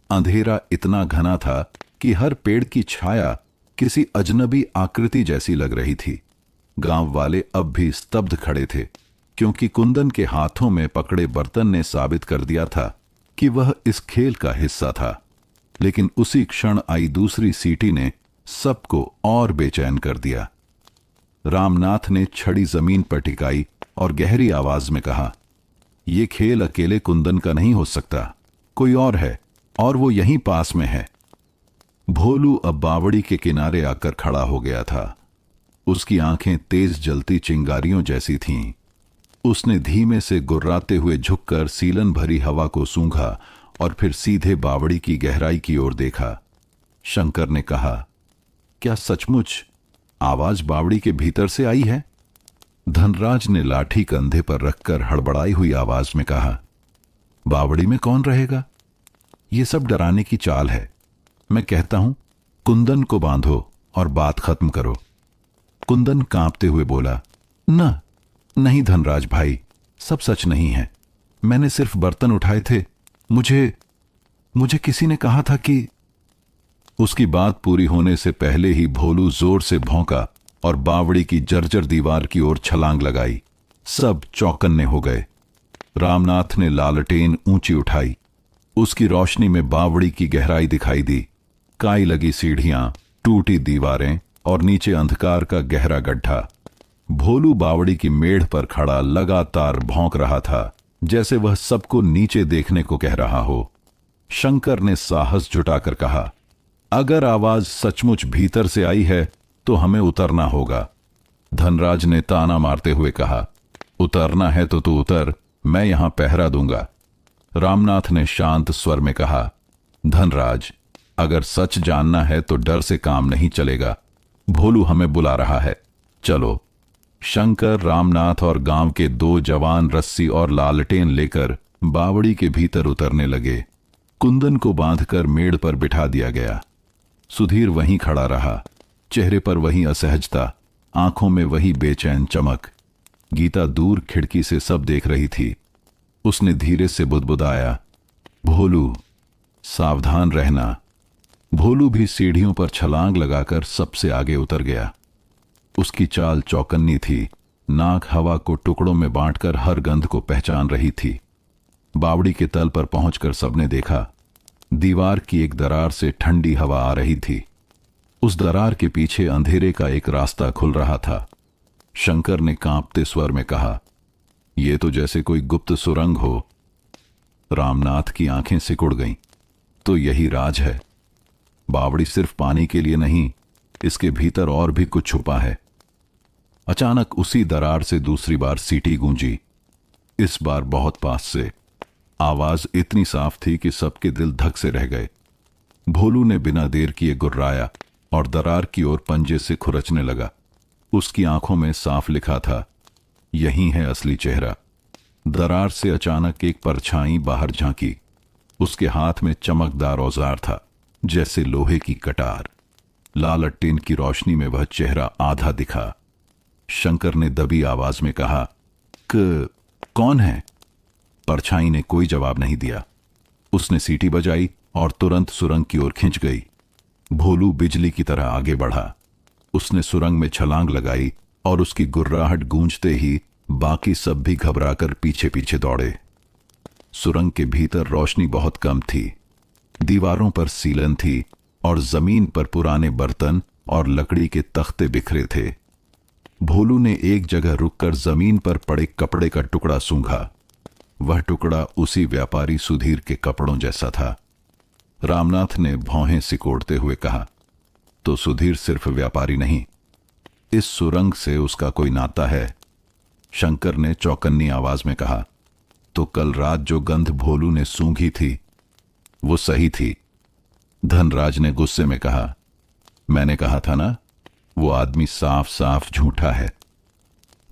अंधेरा इतना घना था कि हर पेड़ की छाया किसी अजनबी आकृति जैसी लग रही थी। गांव वाले अब भी स्तब्ध खड़े थे, क्योंकि कुंदन के हाथों में पकड़े बर्तन ने साबित कर दिया था कि वह इस खेल का हिस्सा था। लेकिन उसी क्षण आई दूसरी सीटी ने सबको और बेचैन कर दिया। रामनाथ ने छड़ी जमीन पर टिकाई और गहरी आवाज में कहा, यह खेल अकेले कुंदन का नहीं हो सकता, कोई और है, और वो यहीं पास में है। भोलू अब बावड़ी के किनारे आकर खड़ा हो गया था। उसकी आंखें तेज जलती चिंगारियों जैसी थीं। उसने धीमे से गुर्राते हुए झुककर सीलन भरी हवा को सूंघा और फिर सीधे बावड़ी की गहराई की ओर देखा। शंकर ने कहा, क्या सचमुच आवाज बावड़ी के भीतर से आई है? धनराज ने लाठी कंधे पर रखकर हड़बड़ाई हुई आवाज में कहा, बावड़ी में कौन रहेगा? यह सब डराने की चाल है। मैं कहता हूं, कुंदन को बांधो और बात खत्म करो। कुंदन कांपते हुए बोला, नहीं धनराज भाई, सब सच नहीं है। मैंने सिर्फ बर्तन उठाए थे। मुझे किसी ने कहा था कि। उसकी बात पूरी होने से पहले ही भोलू जोर से भौंका और बावड़ी की जर्जर दीवार की ओर छलांग लगाई। सब चौकन्ने हो गए। रामनाथ ने लालटेन ऊंची उठाई। उसकी रोशनी में बावड़ी की गहराई दिखाई दी। काई लगी सीढ़ियां, टूटी दीवारें और नीचे अंधकार का गहरा गड्ढा। भोलू बावड़ी की मेढ़ पर खड़ा लगातार भौंक रहा था, जैसे वह सबको नीचे देखने को कह रहा हो। शंकर ने साहस जुटाकर कहा, अगर आवाज सचमुच भीतर से आई है तो हमें उतरना होगा। धनराज ने ताना मारते हुए कहा, उतरना है तो तू उतर, मैं यहां पहरा दूंगा। रामनाथ ने शांत स्वर में कहा, धनराज, अगर सच जानना है तो डर से काम नहीं चलेगा। भोलू हमें बुला रहा है, चलो। शंकर, रामनाथ और गांव के 2 जवान रस्सी और लालटेन लेकर बावड़ी के भीतर उतरने लगे। कुंदन को बांधकर मेड़ पर बिठा दिया गया। सुधीर वहीं खड़ा रहा, चेहरे पर वही असहजता, आंखों में वही बेचैन चमक। गीता दूर खिड़की से सब देख रही थी। उसने धीरे से बुदबुदाया, भोलू, सावधान रहना। भोलू भी सीढ़ियों पर छलांग लगाकर सबसे आगे उतर गया। उसकी चाल चौकन्नी थी, नाक हवा को टुकड़ों में बांटकर हर गंध को पहचान रही थी। बावड़ी के तल पर पहुंचकर सबने देखा, दीवार की एक दरार से ठंडी हवा आ रही थी। उस दरार के पीछे अंधेरे का एक रास्ता खुल रहा था। शंकर ने कांपते स्वर में कहा, यह तो जैसे कोई गुप्त सुरंग हो। रामनाथ की आंखें सिकुड़ गईं। तो यही राज है। बावड़ी सिर्फ पानी के लिए नहीं, इसके भीतर और भी कुछ छुपा है। अचानक उसी दरार से दूसरी बार सीटी गूंजी, इस बार बहुत पास से। आवाज इतनी साफ थी कि सबके दिल धक से रह गए। भोलू ने बिना देर किए गुर्राया और दरार की ओर पंजे से खुरचने लगा। उसकी आंखों में साफ लिखा था, यही है असली चेहरा। दरार से अचानक एक परछाई बाहर झांकी। उसके हाथ में चमकदार औजार था, जैसे लोहे की कटार। लालटेन की रोशनी में वह चेहरा आधा दिखा। शंकर ने दबी आवाज में कहा, कौन है? परछाई ने कोई जवाब नहीं दिया। उसने सीटी बजाई और तुरंत सुरंग की ओर खिंच गई। भोलू बिजली की तरह आगे बढ़ा। उसने सुरंग में छलांग लगाई और उसकी गुर्राहट गूंजते ही बाकी सब भी घबराकर पीछे पीछे दौड़े। सुरंग के भीतर रोशनी बहुत कम थी। दीवारों पर सीलन थी और जमीन पर पुराने बर्तन और लकड़ी के तख्ते बिखरे थे। भोलू ने एक जगह रुककर जमीन पर पड़े कपड़े का टुकड़ा सूंघा। वह टुकड़ा उसी व्यापारी सुधीर के कपड़ों जैसा था। रामनाथ ने भौहें सिकोड़ते हुए कहा, तो सुधीर सिर्फ व्यापारी नहीं, इस सुरंग से उसका कोई नाता है। शंकर ने चौकन्नी आवाज में कहा, तो कल रात जो गंध भोलू ने सूंघी थी वो सही थी। धनराज ने गुस्से में कहा, मैंने कहा था ना, वो आदमी साफ साफ झूठा है।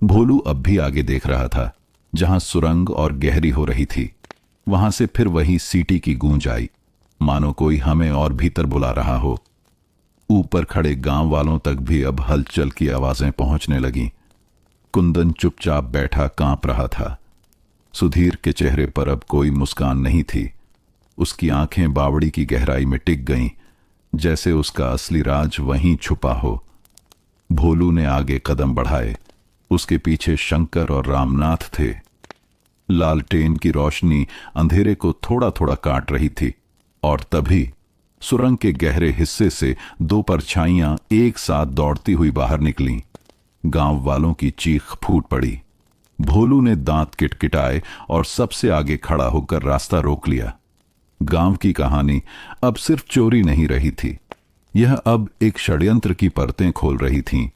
भोलू अब भी आगे देख रहा था। जहां सुरंग और गहरी हो रही थी, वहां से फिर वही सीटी की गूंज आई, मानो कोई हमें और भीतर बुला रहा हो। ऊपर खड़े गांव वालों तक भी अब हलचल की आवाजें पहुंचने लगीं। कुंदन चुपचाप बैठा कांप रहा था। सुधीर के चेहरे पर अब कोई मुस्कान नहीं थी। उसकी आंखें बावड़ी की गहराई में टिक गईं, जैसे उसका असली राज वहीं छुपा हो। भोलू ने आगे कदम बढ़ाए। उसके पीछे शंकर और रामनाथ थे। लालटेन की रोशनी अंधेरे को थोड़ा थोड़ा काट रही थी और तभी सुरंग के गहरे हिस्से से 2 परछाइयां एक साथ दौड़ती हुई बाहर निकलीं। गांव वालों की चीख फूट पड़ी। भोलू ने दांत किटकिटाए और सबसे आगे खड़ा होकर रास्ता रोक लिया। गांव की कहानी अब सिर्फ चोरी नहीं रही थी, यह अब एक षड्यंत्र की परतें खोल रही थीं,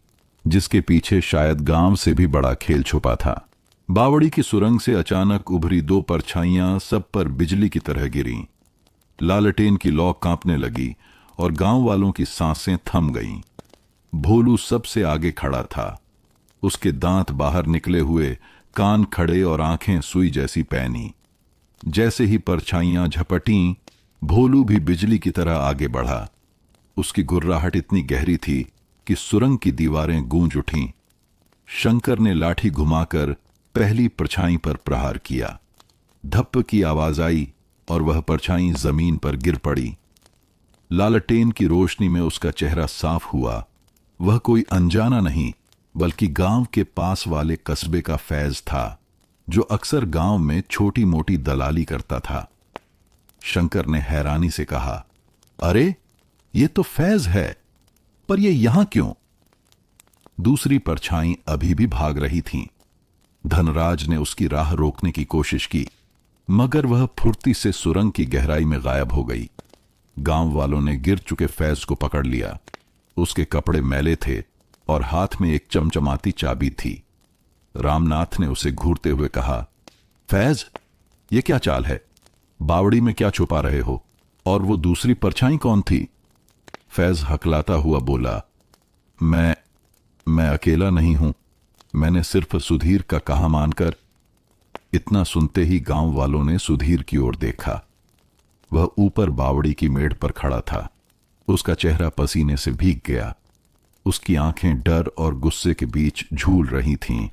जिसके पीछे शायद गांव से भी बड़ा खेल छुपा था। बावड़ी की सुरंग से अचानक उभरी 2 परछाइयां सब पर बिजली की तरह गिरीं। लालटेन की लौ कांपने लगी और गांव वालों की सांसें थम गईं। भोलू सबसे आगे खड़ा था। उसके दांत बाहर निकले हुए, कान खड़े और आंखें सुई जैसी पैनी। जैसे ही परछाइयां झपटीं, भोलू भी बिजली की तरह आगे बढ़ा। उसकी गुर्राहट इतनी गहरी थी कि सुरंग की दीवारें गूंज उठीं। शंकर ने लाठी घुमाकर पहली परछाई पर प्रहार किया। धप्प की आवाज आई और वह परछाई जमीन पर गिर पड़ी। लालटेन की रोशनी में उसका चेहरा साफ हुआ। वह कोई अनजाना नहीं, बल्कि गांव के पास वाले कस्बे का फैज था, जो अक्सर गांव में छोटी मोटी दलाली करता था। शंकर ने हैरानी से कहा, अरे ये तो फैज है, पर ये यहां क्यों? दूसरी परछाई अभी भी भाग रही थीं। धनराज ने उसकी राह रोकने की कोशिश की, मगर वह फुर्ती से सुरंग की गहराई में गायब हो गई। गांव वालों ने गिर चुके फैज को पकड़ लिया। उसके कपड़े मैले थे और हाथ में एक चमचमाती चाबी थी। रामनाथ ने उसे घूरते हुए कहा, फैज, ये क्या चाल है? बावड़ी में क्या छुपा रहे हो? और वो दूसरी परछाई कौन थी? फैज हकलाता हुआ बोला, मैं अकेला नहीं हूं। मैंने सिर्फ सुधीर का कहा मानकर। इतना सुनते ही गांव वालों ने सुधीर की ओर देखा। वह ऊपर बावड़ी की मेड़ पर खड़ा था। उसका चेहरा पसीने से भीग गया। उसकी आंखें डर और गुस्से के बीच झूल रही थीं।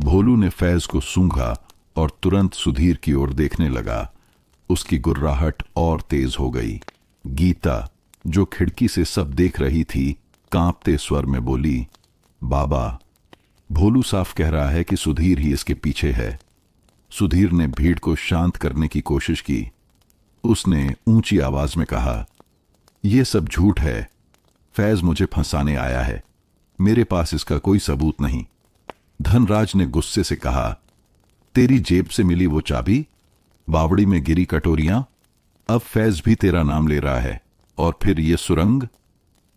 भोलू ने फैज को सूंघा और तुरंत सुधीर की ओर देखने लगा। उसकी गुर्राहट और तेज हो गई। गीता, जो खिड़की से सब देख रही थी, कांपते स्वर में बोली, बाबा, भोलू साफ कह रहा है कि सुधीर ही इसके पीछे है। सुधीर ने भीड़ को शांत करने की कोशिश की। उसने ऊंची आवाज में कहा, यह सब झूठ है। फैज मुझे फंसाने आया है। मेरे पास इसका कोई सबूत नहीं। धनराज ने गुस्से से कहा, तेरी जेब से मिली वो चाबी, बावड़ी में गिरी कटोरियां, अब फैज भी तेरा नाम ले रहा है। और फिर ये सुरंग?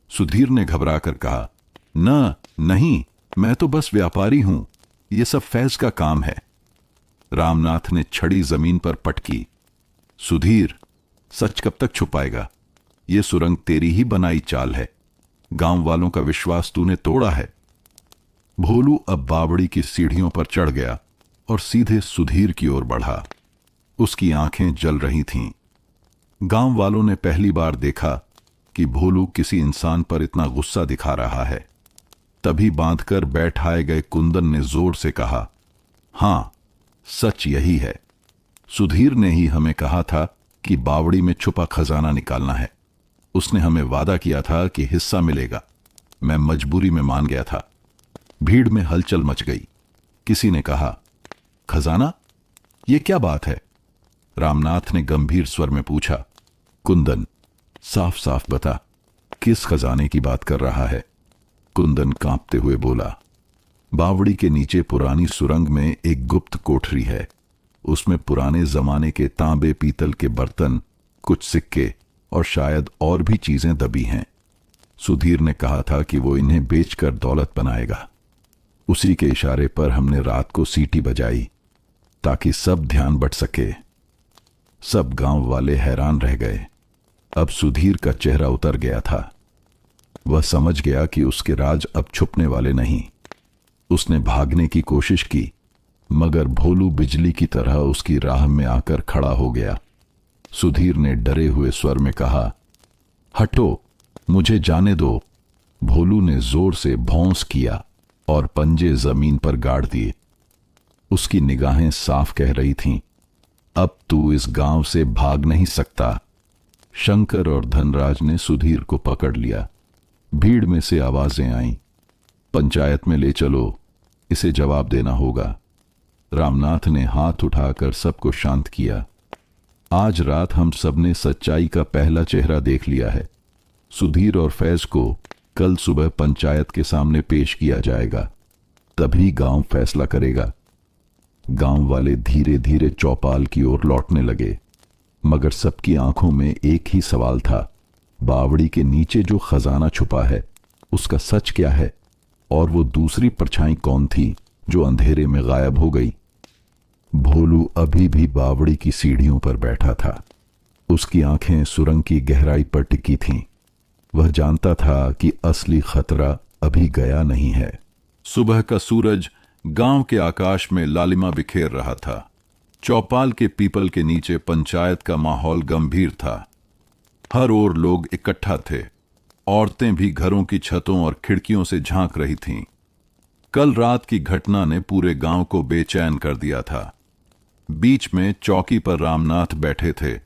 सुधीर ने घबराकर कहा, नहीं, मैं तो बस व्यापारी हूं। ये सब फैज का काम है। रामनाथ ने छड़ी जमीन पर पटकी। सुधीर, सच कब तक छुपाएगा? ये सुरंग तेरी ही बनाई चाल है। गांव वालों का विश्वास तूने तोड़ा है। भोलू अब बावड़ी की सीढ़ियों पर चढ़ गया और सीधे सुधीर की ओर बढ़ा। उसकी आंखें जल रही थीं। गांव वालों ने पहली बार देखा कि भोलू किसी इंसान पर इतना गुस्सा दिखा रहा है। तभी बांधकर बैठाए गए कुंदन ने जोर से कहा, हां, सच यही है। सुधीर ने ही हमें कहा था कि बावड़ी में छुपा खजाना निकालना है। उसने हमें वादा किया था कि हिस्सा मिलेगा। मैं मजबूरी में मान गया था। भीड़ में हलचल मच गई। किसी ने कहा, खजाना? यह क्या बात है? रामनाथ ने गंभीर स्वर में पूछा। कुंदन, साफ साफ बता, किस खजाने की बात कर रहा है? कुंदन कांपते हुए बोला, बावड़ी के नीचे पुरानी सुरंग में एक गुप्त कोठरी है। उसमें पुराने जमाने के तांबे पीतल के बर्तन, कुछ सिक्के और शायद और भी चीजें दबी हैं। सुधीर ने कहा था कि वो इन्हें बेचकर दौलत बनाएगा। उसी के इशारे पर हमने रात को सीटी बजाई ताकि सब ध्यान बट सके। सब गांव वाले हैरान रह गए। अब सुधीर का चेहरा उतर गया था। वह समझ गया कि उसके राज अब छुपने वाले नहीं। उसने भागने की कोशिश की, मगर भोलू बिजली की तरह उसकी राह में आकर खड़ा हो गया। सुधीर ने डरे हुए स्वर में कहा, हटो, मुझे जाने दो। भोलू ने जोर से भौंस किया और पंजे जमीन पर गाड़ दिए। उसकी निगाहें साफ कह रही थीं, अब तू इस गांव से भाग नहीं सकता। शंकर और धनराज ने सुधीर को पकड़ लिया। भीड़ में से आवाजें आईं, पंचायत में ले चलो, इसे जवाब देना होगा। रामनाथ ने हाथ उठाकर सबको शांत किया। आज रात हम सबने सच्चाई का पहला चेहरा देख लिया है। सुधीर और फैज को कल सुबह पंचायत के सामने पेश किया जाएगा। तभी गांव फैसला करेगा। गांव वाले धीरे धीरे चौपाल की ओर लौटने लगे, मगर सबकी आंखों में एक ही सवाल था, बावड़ी के नीचे जो खजाना छुपा है उसका सच क्या है? और वो दूसरी परछाई कौन थी जो अंधेरे में गायब हो गई? भोलू अभी भी बावड़ी की सीढ़ियों पर बैठा था। उसकी आंखें सुरंग की गहराई पर टिकी थीं। वह जानता था कि असली खतरा अभी गया नहीं है। सुबह का सूरज गांव के आकाश में लालिमा बिखेर रहा था। चौपाल के पीपल के नीचे पंचायत का माहौल गंभीर था। हर ओर लोग इकट्ठा थे। औरतें भी घरों की छतों और खिड़कियों से झांक रही थीं। कल रात की घटना ने पूरे गांव को बेचैन कर दिया था। बीच में चौकी पर रामनाथ बैठे थे।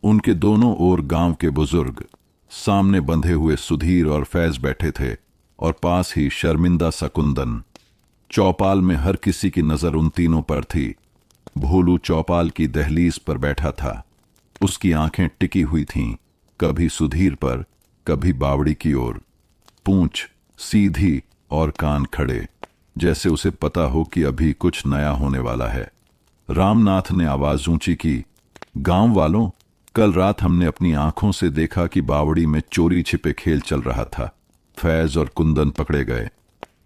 उनके दोनों ओर गांव के बुजुर्ग, सामने बंधे हुए सुधीर और फैज बैठे थे और पास ही शर्मिंदा सा कुंदन। चौपाल में हर किसी की नजर उन तीनों पर थी। भोलू चौपाल की दहलीज पर बैठा था। उसकी आंखें टिकी हुई थीं, कभी सुधीर पर, कभी बावड़ी की ओर। पूंछ सीधी और कान खड़े, जैसे उसे पता हो कि अभी कुछ नया होने वाला है। रामनाथ ने आवाज ऊंची की, गांव वालों, कल रात हमने अपनी आंखों से देखा कि बावड़ी में चोरी छिपे खेल चल रहा था। फैज और कुंदन पकड़े गए।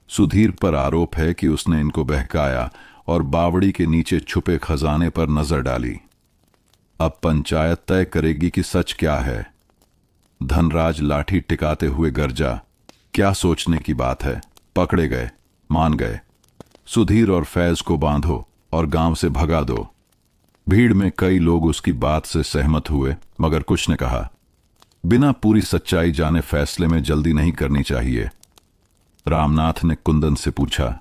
सुधीर पर आरोप है कि उसने इनको बहकाया और बावड़ी के नीचे छुपे खजाने पर नजर डाली। अब पंचायत तय करेगी कि सच क्या है। धनराज लाठी टिकाते हुए गरजा, क्या सोचने की बात है, पकड़े गए, मान गए। सुधीर और फैज को बांधो और गांव से भगा दो। भीड़ में कई लोग उसकी बात से सहमत हुए, मगर कुछ ने कहा, बिना पूरी सच्चाई जाने फैसले में जल्दी नहीं करनी चाहिए। रामनाथ ने कुंदन से पूछा,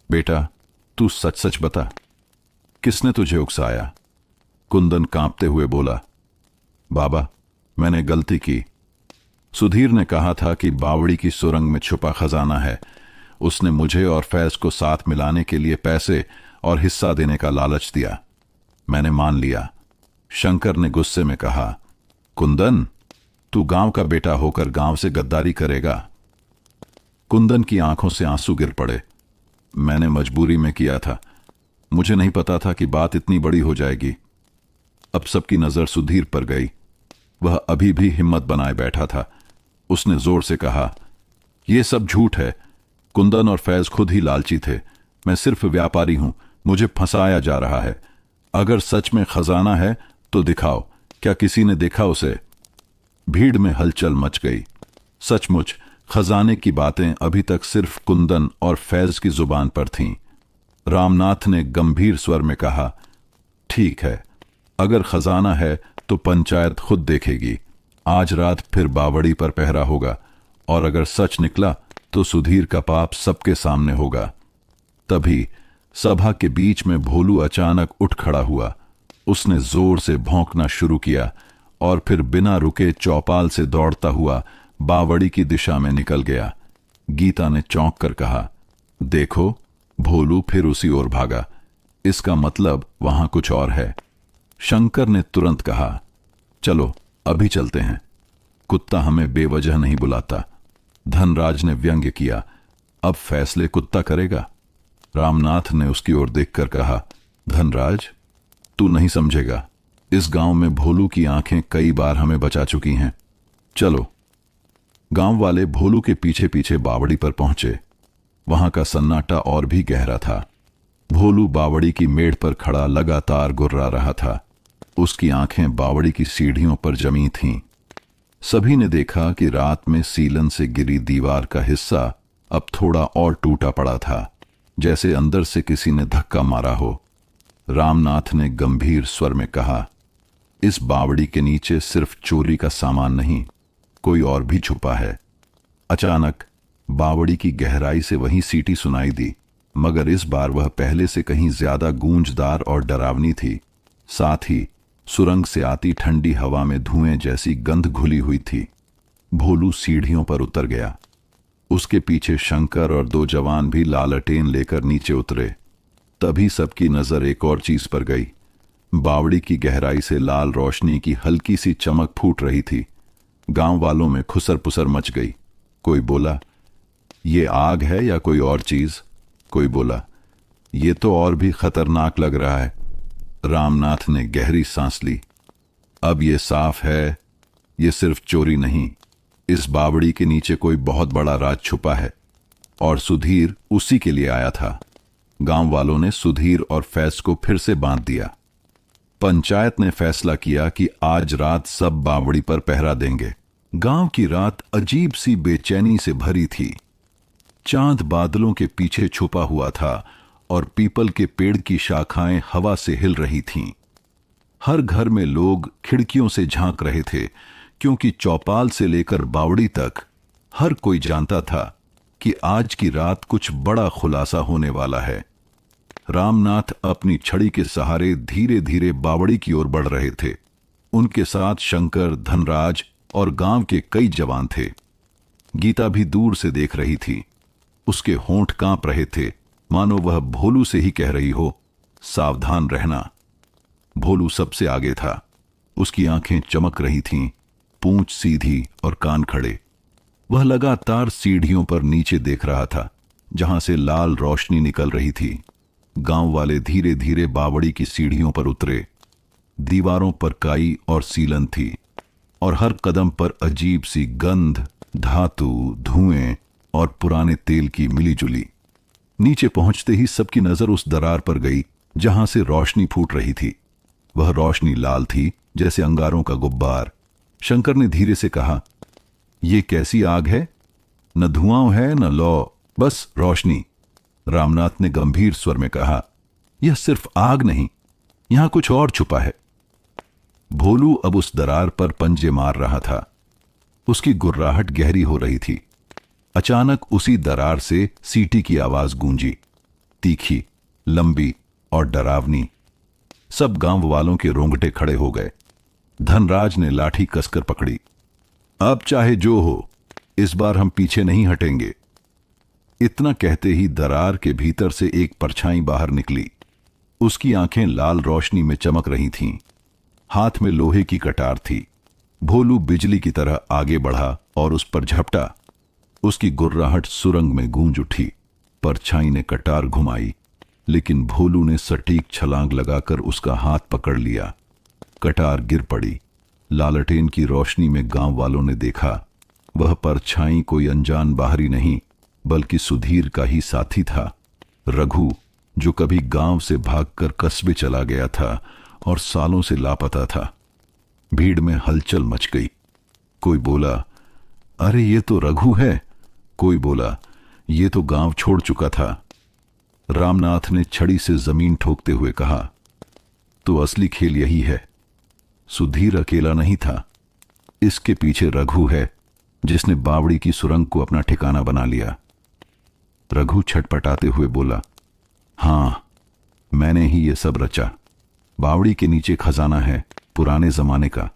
बेटा तू सच सच बता, किसने तुझे उकसाया? कुंदन कांपते हुए बोला, बाबा मैंने गलती की। सुधीर ने कहा था कि बावड़ी की सुरंग में छुपा खजाना है। उसने मुझे और फैज को साथ मिलाने के लिए पैसे और हिस्सा देने का लालच दिया। मैंने मान लिया। शंकर ने गुस्से में कहा, कुंदन तू गांव का बेटा होकर गांव से गद्दारी करेगा? कुंदन की आंखों से आंसू गिर पड़े। मैंने मजबूरी में किया था, मुझे नहीं पता था कि बात इतनी बड़ी हो जाएगी। अब सबकी नजर सुधीर पर गई। वह अभी भी हिम्मत बनाए बैठा था। उसने जोर से कहा, यह सब झूठ है। कुंदन और फैज खुद ही लालची थे। मैं सिर्फ व्यापारी हूं, मुझे फंसाया जा रहा है। अगर सच में खजाना है तो दिखाओ, क्या किसी ने देखा उसे? भीड़ में हलचल मच गई। सचमुच खजाने की बातें अभी तक सिर्फ कुंदन और फैज की जुबान पर थीं। रामनाथ ने गंभीर स्वर में कहा, ठीक है, अगर खजाना है तो पंचायत खुद देखेगी। आज रात फिर बावड़ी पर पहरा होगा, और अगर सच निकला तो सुधीर का पाप सबके सामने होगा। तभी सभा के बीच में भोलू अचानक उठ खड़ा हुआ। उसने जोर से भौंकना शुरू किया और फिर बिना रुके चौपाल से दौड़ता हुआ बावड़ी की दिशा में निकल गया। गीता ने चौंक कर कहा, देखो भोलू फिर उसी ओर भागा, इसका मतलब वहां कुछ और है। शंकर ने तुरंत कहा, चलो अभी चलते हैं, कुत्ता हमें बेवजह नहीं बुलाता। धनराज ने व्यंग्य किया, अब फैसले कुत्ता करेगा। रामनाथ ने उसकी ओर देखकर कहा, धनराज तू नहीं समझेगा, इस गांव में भोलू की आंखें कई बार हमें बचा चुकी हैं। चलो। गांव वाले भोलू के पीछे पीछे बावड़ी पर पहुंचे। वहां का सन्नाटा और भी गहरा था। भोलू बावड़ी की मेड़ पर खड़ा लगातार गुर्रा रहा था। उसकी आंखें बावड़ी की सीढ़ियों पर जमी थीं। सभी ने देखा कि रात में सीलन से गिरी दीवार का हिस्सा अब थोड़ा और टूटा पड़ा था, जैसे अंदर से किसी ने धक्का मारा हो। रामनाथ ने गंभीर स्वर में कहा, इस बावड़ी के नीचे सिर्फ चोरी का सामान नहीं, कोई और भी छुपा है। अचानक बावड़ी की गहराई से वही सीटी सुनाई दी, मगर इस बार वह पहले से कहीं ज्यादा गूंजदार और डरावनी थी। साथ ही सुरंग से आती ठंडी हवा में धुएं जैसी गंध घुली हुई थी। भोलू सीढ़ियों पर उतर गया। उसके पीछे शंकर और दो जवान भी लालटेन लेकर नीचे उतरे। तभी सबकी नजर एक और चीज पर गई। बावड़ी की गहराई से लाल रोशनी की हल्की सी चमक फूट रही थी। गांव वालों में खुसर पुसर मच गई। कोई बोला, ये आग है या कोई और चीज? कोई बोला, ये तो और भी खतरनाक लग रहा है। रामनाथ ने गहरी सांस ली। अब ये साफ है, ये सिर्फ चोरी नहीं, इस बावड़ी के नीचे कोई बहुत बड़ा राज छुपा है, और सुधीर उसी के लिए आया था। गांव वालों ने सुधीर और फैज को फिर से बांध दिया। पंचायत ने फैसला किया कि आज रात सब बावड़ी पर पहरा देंगे। गांव की रात अजीब सी बेचैनी से भरी थी। चांद बादलों के पीछे छुपा हुआ था और पीपल के पेड़ की शाखाएं हवा से हिल रही थीं। हर घर में लोग खिड़कियों से झांक रहे थे, क्योंकि चौपाल से लेकर बावड़ी तक हर कोई जानता था कि आज की रात कुछ बड़ा खुलासा होने वाला है। रामनाथ अपनी छड़ी के सहारे धीरे धीरे बावड़ी की ओर बढ़ रहे थे। उनके साथ शंकर, धनराज और गांव के कई जवान थे। गीता भी दूर से देख रही थी। उसके होंठ कांप रहे थे, मानो वह भोलू से ही कह रही हो, सावधान रहना। भोलू सबसे आगे था। उसकी आंखें चमक रही थीं, पूंछ सीधी और कान खड़े। वह लगातार सीढ़ियों पर नीचे देख रहा था, जहां से लाल रोशनी निकल रही थी। गांव वाले धीरे धीरे बावड़ी की सीढ़ियों पर उतरे। दीवारों पर काई और सीलन थी, और हर कदम पर अजीब सी गंध, धातु, धुएं और पुराने तेल की मिलीजुली। नीचे पहुंचते ही सबकी नजर उस दरार पर गई जहां से रोशनी फूट रही थी। वह रोशनी लाल थी जैसे अंगारों का गुब्बार। शंकर ने धीरे से कहा, यह कैसी आग है? न धुआं है न लौ, बस रोशनी। रामनाथ ने गंभीर स्वर में कहा, यह सिर्फ आग नहीं, यहां कुछ और छुपा है। भोलू अब उस दरार पर पंजे मार रहा था। उसकी गुर्राहट गहरी हो रही थी। अचानक उसी दरार से सीटी की आवाज गूंजी, तीखी, लंबी और डरावनी। सब गांव वालों के रोंगटे खड़े हो गए। धनराज ने लाठी कसकर पकड़ी। अब चाहे जो हो, इस बार हम पीछे नहीं हटेंगे। इतना कहते ही दरार के भीतर से एक परछाई बाहर निकली। उसकी आंखें लाल रोशनी में चमक रही थीं। हाथ में लोहे की कटार थी। भोलू बिजली की तरह आगे बढ़ा और उस पर झपटा। उसकी गुर्राहट सुरंग में गूंज उठी। परछाई ने कटार घुमाई, लेकिन भोलू ने सटीक छलांग लगाकर उसका हाथ पकड़ लिया। कटार गिर पड़ी। लालटेन की रोशनी में गांव वालों ने देखा, वह परछाई कोई अनजान बाहरी नहीं बल्कि सुधीर का ही साथी था, रघु, जो कभी गांव से भागकर कस्बे चला गया था और सालों से लापता था। भीड़ में हलचल मच गई। कोई बोला, अरे ये तो रघु है। कोई बोला, ये तो गांव छोड़ चुका था। रामनाथ ने छड़ी से जमीन ठोकते हुए कहा, तो असली खेल यही है। सुधीर अकेला नहीं था। इसके पीछे रघु है, जिसने बावड़ी की सुरंग को अपना ठिकाना बना लिया। रघु छटपटाते हुए बोला, हां, मैंने ही ये सब रचा। बावड़ी के नीचे खजाना है, पुराने जमाने का।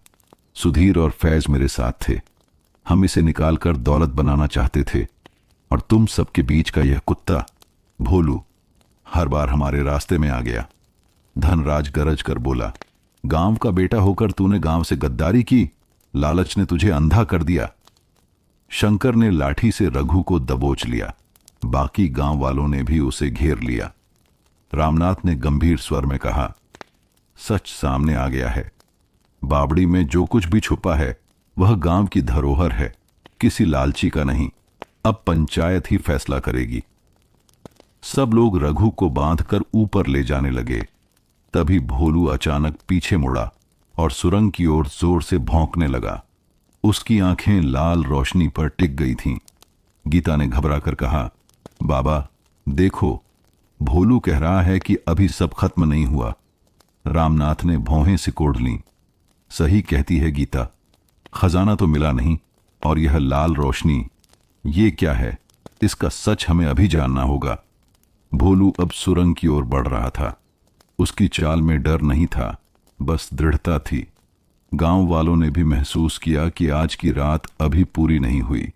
सुधीर और फैज मेरे साथ थे। हम इसे निकालकर दौलत बनाना चाहते थे, और तुम सबके बीच का यह कुत्ता भोलू हर बार हमारे रास्ते में आ गया। धनराज गरज कर बोला, गांव का बेटा होकर तूने गांव से गद्दारी की। लालच ने तुझे अंधा कर दिया। शंकर ने लाठी से रघु को दबोच लिया। बाकी गांव वालों ने भी उसे घेर लिया। रामनाथ ने गंभीर स्वर में कहा, सच सामने आ गया है। बावड़ी में जो कुछ भी छुपा है वह गांव की धरोहर है, किसी लालची का नहीं। अब पंचायत ही फैसला करेगी। सब लोग रघु को बांधकर ऊपर ले जाने लगे। तभी भोलू अचानक पीछे मुड़ा और सुरंग की ओर जोर से भौंकने लगा। उसकी आंखें लाल रोशनी पर टिक गई थीं। गीता ने घबराकर कहा, बाबा देखो, भोलू कह रहा है कि अभी सब खत्म नहीं हुआ। रामनाथ ने भौहें सिकोड़ लीं। सही कहती है गीता, खजाना तो मिला नहीं, और यह लाल रोशनी, ये क्या है? इसका सच हमें अभी जानना होगा। भोलू अब सुरंग की ओर बढ़ रहा था। उसकी चाल में डर नहीं था, बस दृढ़ता थी। गांव वालों ने भी महसूस किया कि आज की रात अभी पूरी नहीं हुई।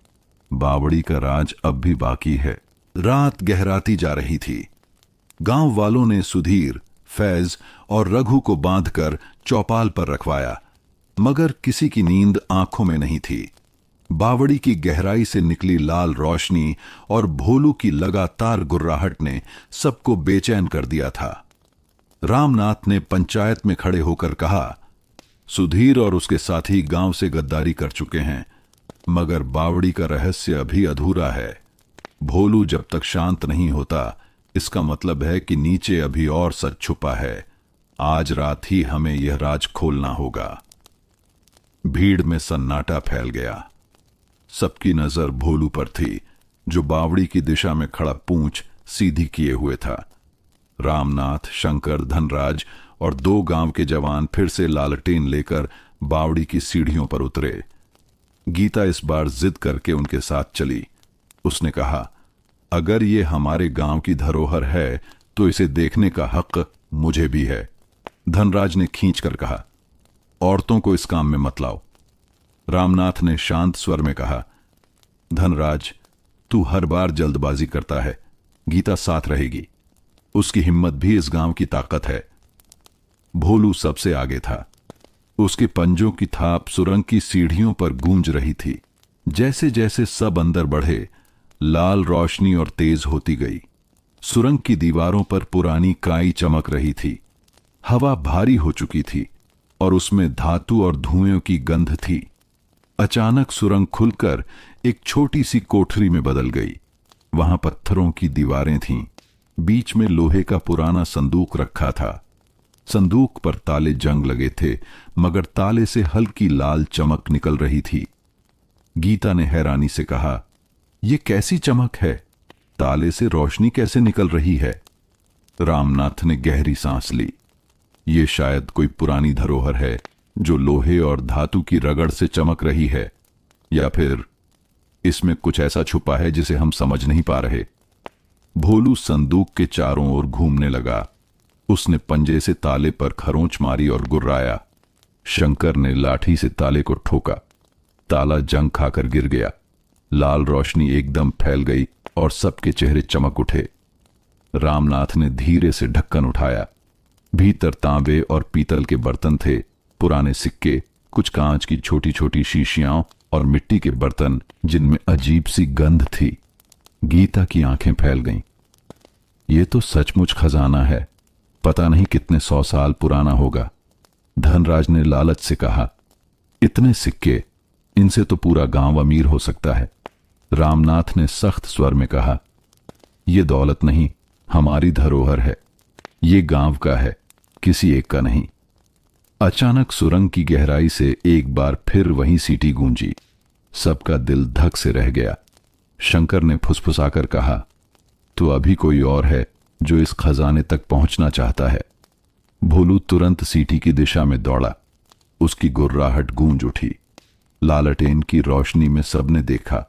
बावड़ी का राज अब भी बाकी है। रात गहराती जा रही थी। गांव वालों ने सुधीर, फैज और रघु को बांधकर चौपाल पर रखवाया, मगर किसी की नींद आंखों में नहीं थी। बावड़ी की गहराई से निकली लाल रोशनी और भोलू की लगातार गुर्राहट ने सबको बेचैन कर दिया था। रामनाथ ने पंचायत में खड़े होकर कहा, सुधीर और उसके साथी गांव से गद्दारी कर चुके हैं, मगर बावड़ी का रहस्य अभी अधूरा है। भोलू जब तक शांत नहीं होता, इसका मतलब है कि नीचे अभी और सच छुपा है। आज रात ही हमें यह राज खोलना होगा। भीड़ में सन्नाटा फैल गया। सबकी नजर भोलू पर थी, जो बावड़ी की दिशा में खड़ा पूंछ सीधी किए हुए था। रामनाथ, शंकर, धनराज और 2 गांव के जवान फिर से लालटेन लेकर बावड़ी की सीढ़ियों पर उतरे। गीता इस बार जिद करके उनके साथ चली। उसने कहा, अगर ये हमारे गांव की धरोहर है तो इसे देखने का हक मुझे भी है। धनराज ने खींचकर कहा, औरतों को इस काम में मत लाओ। रामनाथ ने शांत स्वर में कहा, धनराज, तू हर बार जल्दबाजी करता है। गीता साथ रहेगी। उसकी हिम्मत भी इस गांव की ताकत है। भोलू सबसे आगे था। उसके पंजों की थाप सुरंग की सीढ़ियों पर गूंज रही थी। जैसे जैसे सब अंदर बढ़े, लाल रोशनी और तेज होती गई। सुरंग की दीवारों पर पुरानी काई चमक रही थी। हवा भारी हो चुकी थी और उसमें धातु और धुएं की गंध थी। अचानक सुरंग खुलकर एक छोटी सी कोठरी में बदल गई। वहां पत्थरों की दीवारें थीं, बीच में लोहे का पुराना संदूक रखा था। संदूक पर ताले जंग लगे थे, मगर ताले से हल्की लाल चमक निकल रही थी। गीता ने हैरानी से कहा, यह कैसी चमक है? ताले से रोशनी कैसे निकल रही है? रामनाथ ने गहरी सांस ली। ये शायद कोई पुरानी धरोहर है जो लोहे और धातु की रगड़ से चमक रही है, या फिर इसमें कुछ ऐसा छुपा है जिसे हम समझ नहीं पा रहे। भोलू संदूक के चारों ओर घूमने लगा। उसने पंजे से ताले पर खरोंच मारी और गुर्राया। शंकर ने लाठी से ताले को ठोका। ताला जंग खाकर गिर गया। लाल रोशनी एकदम फैल गई और सबके चेहरे चमक उठे। रामनाथ ने धीरे से ढक्कन उठाया। भीतर तांबे और पीतल के बर्तन थे, पुराने सिक्के, कुछ कांच की छोटी छोटी शीशियां और मिट्टी के बर्तन जिनमें अजीब सी गंध थी। गीता की आंखें फैल गईं। ये तो सचमुच खजाना है, पता नहीं कितने 100 साल पुराना होगा। धनराज ने लालच से कहा, इतने सिक्के, इनसे तो पूरा गांव अमीर हो सकता है। रामनाथ ने सख्त स्वर में कहा, यह दौलत नहीं, हमारी धरोहर है। ये गांव का है, किसी एक का नहीं। अचानक सुरंग की गहराई से एक बार फिर वही सीटी गूंजी। सबका दिल धक से रह गया। शंकर ने फुसफुसाकर कहा, तो अभी कोई और है जो इस खजाने तक पहुंचना चाहता है। भोलू तुरंत सीटी की दिशा में दौड़ा। उसकी गुर्राहट गूंज उठी। लालटेन की रोशनी में सबने देखा,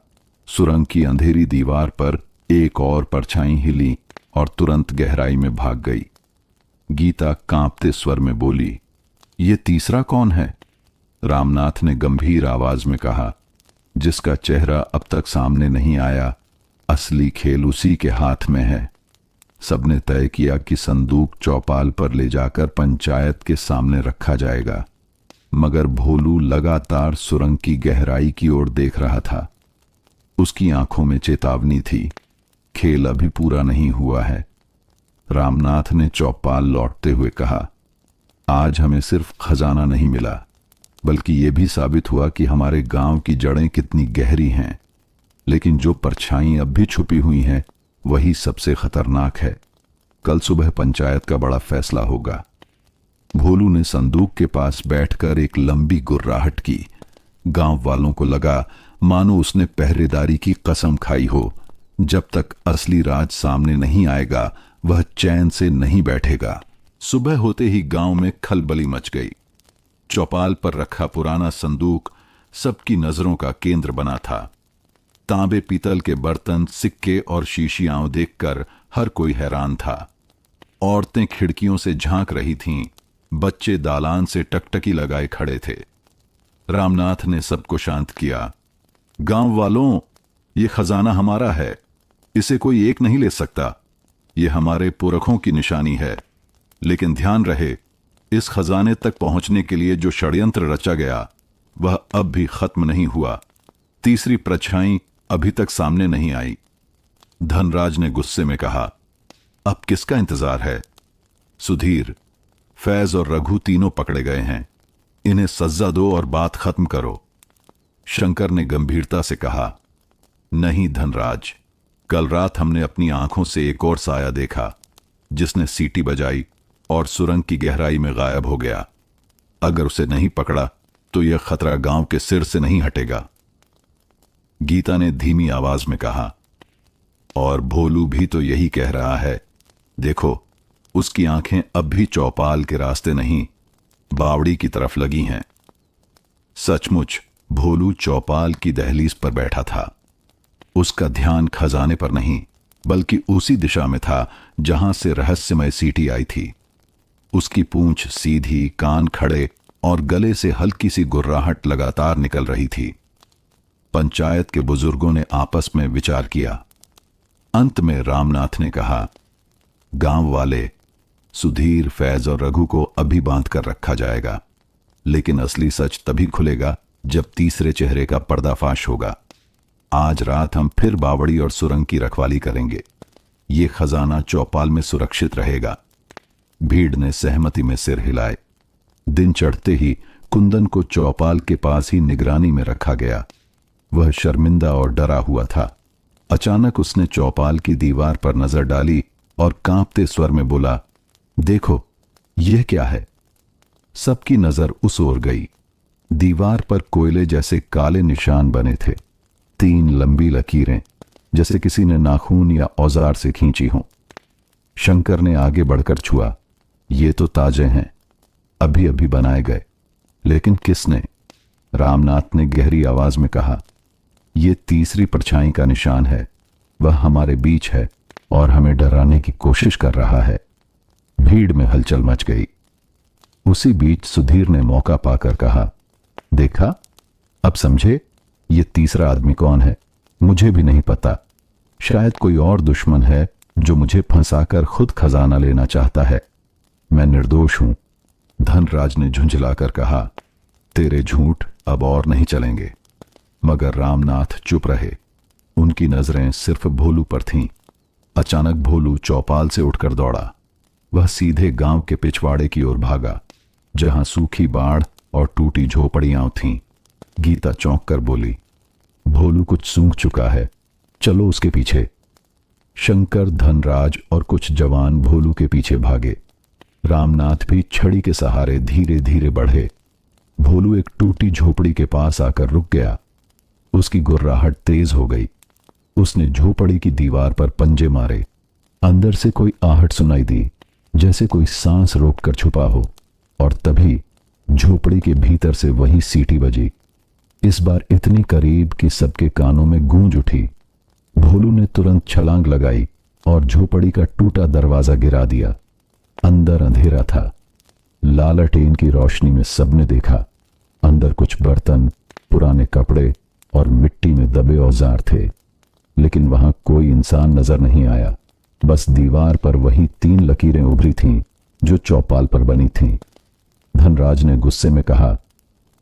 सुरंग की अंधेरी दीवार पर एक और परछाई हिली और तुरंत गहराई में भाग गई। गीता कांपते स्वर में बोली, ये तीसरा कौन है? रामनाथ ने गंभीर आवाज में कहा, जिसका चेहरा अब तक सामने नहीं आया, असली खेल उसी के हाथ में है। सबने तय किया कि संदूक चौपाल पर ले जाकर पंचायत के सामने रखा जाएगा, मगर भोलू लगातार सुरंग की गहराई की ओर देख रहा था। उसकी आंखों में चेतावनी थी, खेल अभी पूरा नहीं हुआ है। रामनाथ ने चौपाल लौटते हुए कहा, आज हमें सिर्फ खजाना नहीं मिला, बल्कि यह भी साबित हुआ कि हमारे गांव की जड़ें कितनी गहरी हैं। लेकिन जो परछाई अब भी छुपी हुई हैं, वही सबसे खतरनाक है। कल सुबह पंचायत का बड़ा फैसला होगा। भोलू ने संदूक के पास बैठकर एक लंबी गुर्राहट की। गांव वालों को लगा मानो उसने पहरेदारी की कसम खाई हो। जब तक असली राज सामने नहीं आएगा, वह चैन से नहीं बैठेगा। सुबह होते ही गांव में खलबली मच गई। चौपाल पर रखा पुराना संदूक सबकी नजरों का केंद्र बना था। तांबे पीतल के बर्तन, सिक्के और शीशियां देखकर हर कोई हैरान था। औरतें खिड़कियों से झांक रही थीं, बच्चे दालान से टकटकी लगाए खड़े थे। रामनाथ ने सबको शांत किया। गांव वालों, ये खजाना हमारा है, इसे कोई एक नहीं ले सकता। ये हमारे पुरखों की निशानी है। लेकिन ध्यान रहे, इस खजाने तक पहुंचने के लिए जो षड्यंत्र रचा गया, वह अब भी खत्म नहीं हुआ। तीसरी परछाई अभी तक सामने नहीं आई। धनराज ने गुस्से में कहा, अब किसका इंतजार है? सुधीर, फैज और रघु तीनों पकड़े गए हैं। इन्हें सजा दो और बात खत्म करो। शंकर ने गंभीरता से कहा, नहीं धनराज, कल रात हमने अपनी आंखों से एक और साया देखा, जिसने सीटी बजाई और सुरंग की गहराई में गायब हो गया। अगर उसे नहीं पकड़ा तो यह खतरा गांव के सिर से नहीं हटेगा। गीता ने धीमी आवाज में कहा, और भोलू भी तो यही कह रहा है। देखो, उसकी आंखें अब भी चौपाल के रास्ते नहीं, बावड़ी की तरफ लगी हैं। सचमुच भोलू चौपाल की दहलीज पर बैठा था। उसका ध्यान खजाने पर नहीं, बल्कि उसी दिशा में था जहां से रहस्यमय सीटी आई थी। उसकी पूंछ सीधी, कान खड़े और गले से हल्की सी गुर्राहट लगातार निकल रही थी। पंचायत के बुजुर्गों ने आपस में विचार किया। अंत में रामनाथ ने कहा, गांव वाले, सुधीर, फैज और रघु को अभी बांध कर रखा जाएगा, लेकिन असली सच तभी खुलेगा जब तीसरे चेहरे का पर्दाफाश होगा। आज रात हम फिर बावड़ी और सुरंग की रखवाली करेंगे। ये खजाना चौपाल में सुरक्षित रहेगा। भीड़ ने सहमति में सिर हिलाए। दिन चढ़ते ही कुंदन को चौपाल के पास ही निगरानी में रखा गया। वह शर्मिंदा और डरा हुआ था। अचानक उसने चौपाल की दीवार पर नजर डाली और कांपते स्वर में बोला, देखो यह क्या है। सबकी नजर उस ओर गई। दीवार पर कोयले जैसे काले निशान बने थे, 3 लंबी लकीरें, जैसे किसी ने नाखून या औजार से खींची हों। शंकर ने आगे बढ़कर छुआ। ये तो ताजे हैं, अभी अभी बनाए गए। लेकिन किसने? रामनाथ ने गहरी आवाज में कहा, यह तीसरी परछाई का निशान है। वह हमारे बीच है और हमें डराने की कोशिश कर रहा है। भीड़ में हलचल मच गई। उसी बीच सुधीर ने मौका पाकर कहा, देखा, अब समझे ये तीसरा आदमी कौन है? मुझे भी नहीं पता। शायद कोई और दुश्मन है जो मुझे फंसाकर खुद खजाना लेना चाहता है। मैं निर्दोष हूं। धनराज ने झुंझलाकर कहा, तेरे झूठ अब और नहीं चलेंगे। मगर रामनाथ चुप रहे। उनकी नजरें सिर्फ भोलू पर थीं। अचानक भोलू चौपाल से उठकर दौड़ा। वह सीधे गांव के पिछवाड़े की ओर भागा, जहां सूखी बाढ़ और टूटी झोपड़ियां थीं। गीता चौंक कर बोली, भोलू कुछ सूंघ चुका है, चलो उसके पीछे। शंकर, धनराज और कुछ जवान भोलू के पीछे भागे। रामनाथ भी छड़ी के सहारे धीरे धीरे बढ़े। भोलू एक टूटी झोपड़ी के पास आकर रुक गया। उसकी गुर्राहट तेज हो गई। उसने झोपड़ी की दीवार पर पंजे मारे। अंदर से कोई आहट सुनाई दी, जैसे कोई सांस रोककर छुपा हो। और तभी झोपड़ी के भीतर से वही सीटी बजी, इस बार इतनी करीब कि सबके कानों में गूंज उठी। भोलू ने तुरंत छलांग लगाई और झोपड़ी का टूटा दरवाजा गिरा दिया। अंदर अंधेरा था। लालटेन की रोशनी में सबने देखा, अंदर कुछ बर्तन, पुराने कपड़े और मिट्टी में दबे औजार थे। लेकिन वहां कोई इंसान नजर नहीं आया। बस दीवार पर वही 3 लकीरें उभरी थीं जो चौपाल पर बनी थीं। धनराज ने गुस्से में कहा,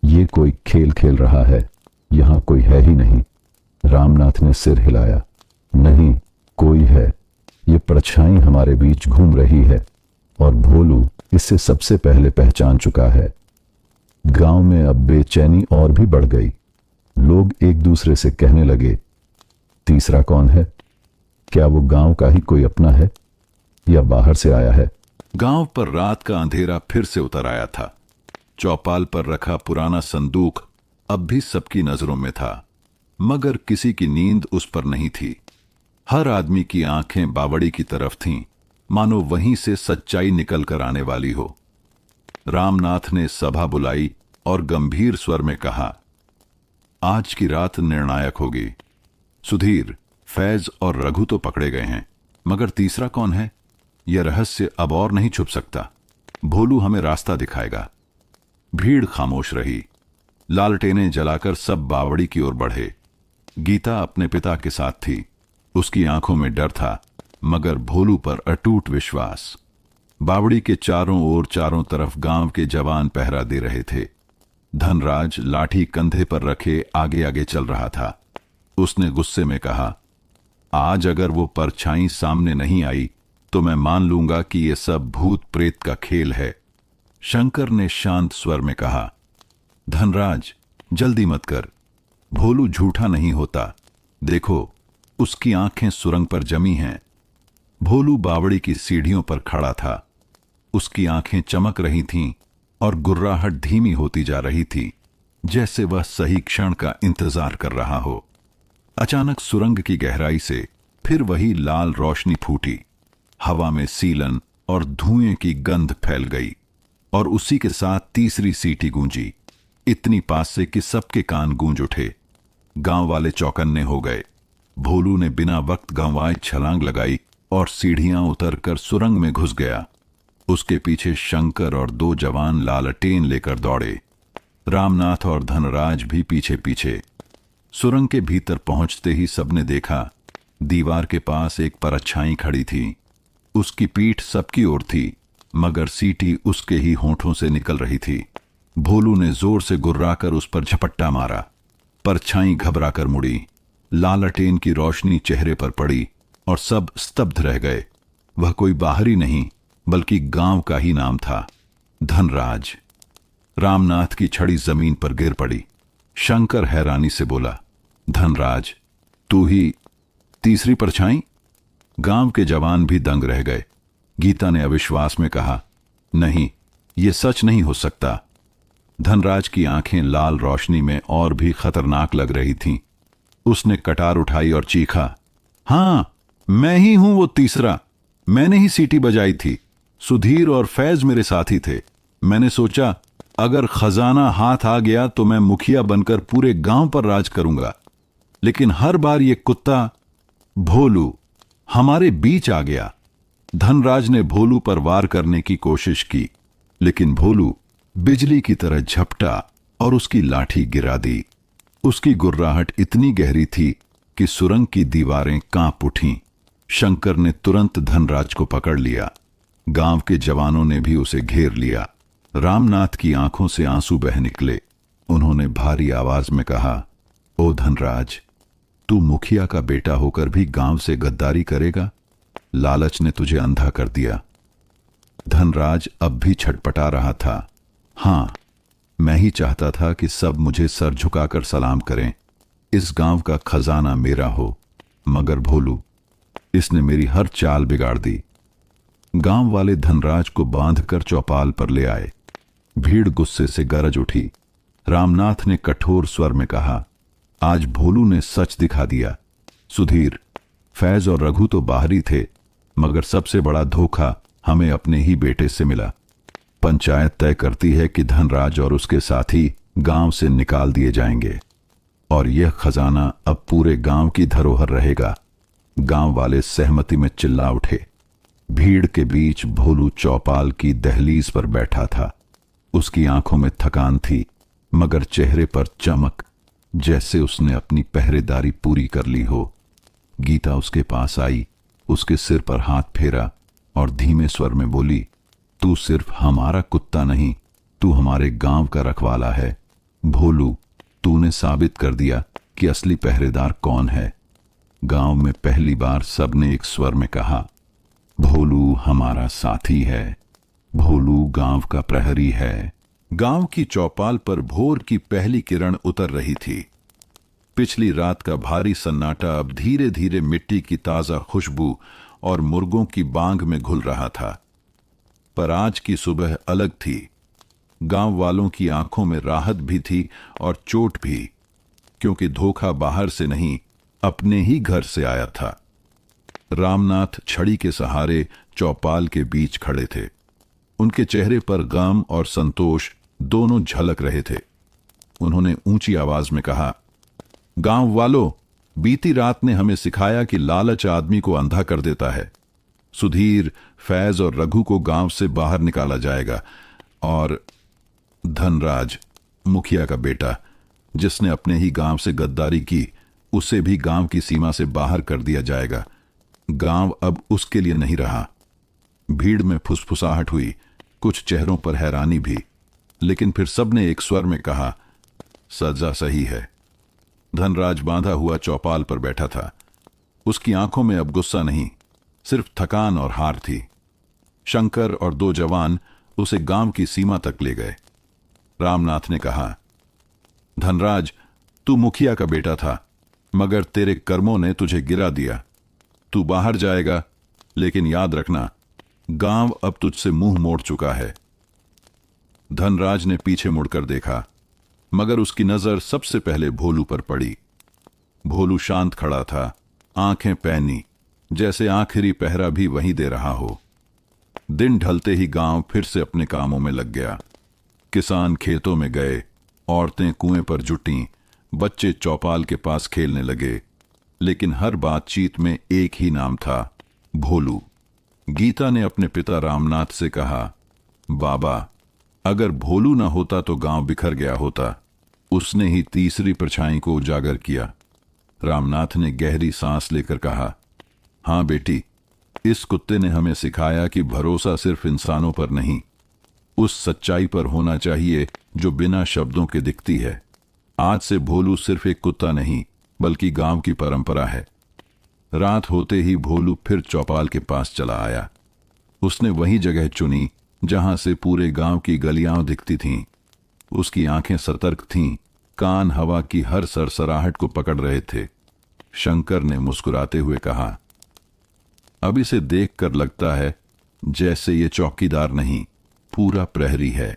यह कोई खेल खेल रहा है, यहां कोई है ही नहीं। रामनाथ ने सिर हिलाया, नहीं, कोई है। ये परछाई हमारे बीच घूम रही है और भोलू इसे सबसे पहले पहचान चुका है। गांव में अब बेचैनी और भी बढ़ गई। लोग एक दूसरे से कहने लगे, तीसरा कौन है? क्या वो गांव का ही कोई अपना है या बाहर से आया है? गांव पर रात का अंधेरा फिर से उतर आया था। चौपाल पर रखा पुराना संदूक अब भी सबकी नजरों में था, मगर किसी की नींद उस पर नहीं थी। हर आदमी की आंखें बावड़ी की तरफ थीं, मानो वहीं से सच्चाई निकल कर आने वाली हो। रामनाथ ने सभा बुलाई और गंभीर स्वर में कहा, आज की रात निर्णायक होगी। सुधीर, फैज और रघु तो पकड़े गए हैं, मगर तीसरा कौन है? यह रहस्य अब और नहीं छुप सकता। भोलू हमें रास्ता दिखाएगा। भीड़ खामोश रही। लालटेनें जलाकर सब बावड़ी की ओर बढ़े। गीता अपने पिता के साथ थी। उसकी आंखों में डर था, मगर भोलू पर अटूट विश्वास। बावड़ी के चारों ओर चारों तरफ गांव के जवान पहरा दे रहे थे। धनराज लाठी कंधे पर रखे आगे आगे चल रहा था। उसने गुस्से में कहा, आज अगर वो परछाई सामने नहीं आई तो मैं मान लूंगा कि यह सब भूत प्रेत का खेल है। शंकर ने शांत स्वर में कहा, धनराज, जल्दी मत कर। भोलू झूठा नहीं होता। देखो, उसकी आंखें सुरंग पर जमी हैं। भोलू बावड़ी की सीढ़ियों पर खड़ा था। उसकी आंखें चमक रही थीं और गुर्राहट धीमी होती जा रही थी, जैसे वह सही क्षण का इंतजार कर रहा हो। अचानक सुरंग की गहराई से फिर वही लाल रोशनी फूटी। हवा में सीलन और धुएं की गंध फैल गई और उसी के साथ तीसरी सीटी गूंजी, इतनी पास से कि सबके कान गूंज उठे। गांव वाले चौकन्ने हो गए। भोलू ने बिना वक्त गंवाए छलांग लगाई और सीढ़ियां उतरकर सुरंग में घुस गया। उसके पीछे शंकर और 2 जवान लालटेन लेकर दौड़े। रामनाथ और धनराज भी पीछे पीछे। सुरंग के भीतर पहुंचते ही सबने देखा, दीवार के पास एक परछाई खड़ी थी। उसकी पीठ सबकी ओर थी, मगर सीटी उसके ही होंठों से निकल रही थी। भोलू ने जोर से गुर्राकर उस पर झपट्टा मारा। परछाई घबराकर मुड़ी। लालटेन की रोशनी चेहरे पर पड़ी और सब स्तब्ध रह गए। वह कोई बाहरी नहीं, बल्कि गांव का ही नाम था, धनराज। रामनाथ की छड़ी जमीन पर गिर पड़ी। शंकर हैरानी से बोला, धनराज, तू ही तीसरी परछाई? गांव के जवान भी दंग रह गए। गीता ने अविश्वास में कहा, नहीं, ये सच नहीं हो सकता। धनराज की आंखें लाल रोशनी में और भी खतरनाक लग रही थीं। उसने कटार उठाई और चीखा, हां, मैं ही हूं वो तीसरा। मैंने ही सीटी बजाई थी। सुधीर और फैज मेरे साथी थे। मैंने सोचा अगर खजाना हाथ आ गया तो मैं मुखिया बनकर पूरे गांव पर राज करूंगा। लेकिन हर बार ये कुत्ता भोलू हमारे बीच आ गया। धनराज ने भोलू पर वार करने की कोशिश की, लेकिन भोलू बिजली की तरह झपटा और उसकी लाठी गिरा दी। उसकी गुर्राहट इतनी गहरी थी कि सुरंग की दीवारें कांप उठीं। शंकर ने तुरंत धनराज को पकड़ लिया। गांव के जवानों ने भी उसे घेर लिया। रामनाथ की आंखों से आंसू बह निकले। उन्होंने भारी आवाज में कहा, ओ धनराज, तू मुखिया का बेटा होकर भी गांव से गद्दारी करेगा? लालच ने तुझे अंधा कर दिया। धनराज अब भी छटपटा रहा था। हां, मैं ही चाहता था कि सब मुझे सर झुकाकर सलाम करें, इस गांव का खजाना मेरा हो। मगर भोलू, इसने मेरी हर चाल बिगाड़ दी। गांव वाले धनराज को बांधकर चौपाल पर ले आए। भीड़ गुस्से से गरज उठी। रामनाथ ने कठोर स्वर में कहा, आज भोलू ने सच दिखा दिया। सुधीर, फैज और रघु तो बाहरी थे, मगर सबसे बड़ा धोखा हमें अपने ही बेटे से मिला। पंचायत तय करती है कि धनराज और उसके साथी गांव से निकाल दिए जाएंगे और यह खजाना अब पूरे गांव की धरोहर रहेगा। गांव वाले सहमति में चिल्ला उठे। भीड़ के बीच भोलू चौपाल की दहलीज पर बैठा था। उसकी आंखों में थकान थी, मगर चेहरे पर चमक, जैसे उसने अपनी पहरेदारी पूरी कर ली हो। गीता उसके पास आई, उसके सिर पर हाथ फेरा और धीमे स्वर में बोली, तू सिर्फ हमारा कुत्ता नहीं, तू हमारे गांव का रखवाला है। भोलू, तूने साबित कर दिया कि असली पहरेदार कौन है। गांव में पहली बार सबने एक स्वर में कहा, भोलू हमारा साथी है, भोलू गांव का प्रहरी है। गांव की चौपाल पर भोर की पहली किरण उतर रही थी। पिछली रात का भारी सन्नाटा अब धीरे धीरे मिट्टी की ताजा खुशबू और मुर्गों की बांग में घुल रहा था। पर आज की सुबह अलग थी। गांव वालों की आंखों में राहत भी थी और चोट भी, क्योंकि धोखा बाहर से नहीं, अपने ही घर से आया था। रामनाथ छड़ी के सहारे चौपाल के बीच खड़े थे। उनके चेहरे पर गम और संतोष दोनों झलक रहे थे। उन्होंने ऊंची आवाज में कहा, गांव वालों, बीती रात ने हमें सिखाया कि लालच आदमी को अंधा कर देता है। सुधीर, फैज और रघु को गांव से बाहर निकाला जाएगा और धनराज, मुखिया का बेटा, जिसने अपने ही गांव से गद्दारी की, उसे भी गांव की सीमा से बाहर कर दिया जाएगा। गांव अब उसके लिए नहीं रहा। भीड़ में फुसफुसाहट हुई, कुछ चेहरों पर हैरानी भी, लेकिन फिर सबने एक स्वर में कहा, सजा सही है। धनराज बांधा हुआ चौपाल पर बैठा था। उसकी आंखों में अब गुस्सा नहीं, सिर्फ थकान और हार थी। शंकर और दो जवान उसे गांव की सीमा तक ले गए। रामनाथ ने कहा, धनराज, तू मुखिया का बेटा था, मगर तेरे कर्मों ने तुझे गिरा दिया। तू बाहर जाएगा, लेकिन याद रखना, गांव अब तुझसे मुंह मोड़ चुका है। धनराज ने पीछे मुड़कर देखा, मगर उसकी नजर सबसे पहले भोलू पर पड़ी। भोलू शांत खड़ा था, आंखें पैनी, जैसे आखिरी पहरा भी वहीं दे रहा हो। दिन ढलते ही गांव फिर से अपने कामों में लग गया। किसान खेतों में गए, औरतें कुएं पर जुटीं, बच्चे चौपाल के पास खेलने लगे, लेकिन हर बातचीत में एक ही नाम था, भोलू। गीता ने अपने पिता रामनाथ से कहा, बाबा, अगर भोलू न होता तो गांव बिखर गया होता। उसने ही तीसरी परछाई को उजागर किया। रामनाथ ने गहरी सांस लेकर कहा, हां बेटी, इस कुत्ते ने हमें सिखाया कि भरोसा सिर्फ इंसानों पर नहीं, उस सच्चाई पर होना चाहिए जो बिना शब्दों के दिखती है। आज से भोलू सिर्फ एक कुत्ता नहीं, बल्कि गांव की परंपरा है। रात होते ही भोलू फिर चौपाल के पास चला आया। उसने वही जगह चुनी जहां से पूरे गांव की गलियां दिखती थीं। उसकी आंखें सतर्क थीं, कान हवा की हर सरसराहट को पकड़ रहे थे। शंकर ने मुस्कुराते हुए कहा, अब इसे देखकर लगता है जैसे ये चौकीदार नहीं, पूरा प्रहरी है।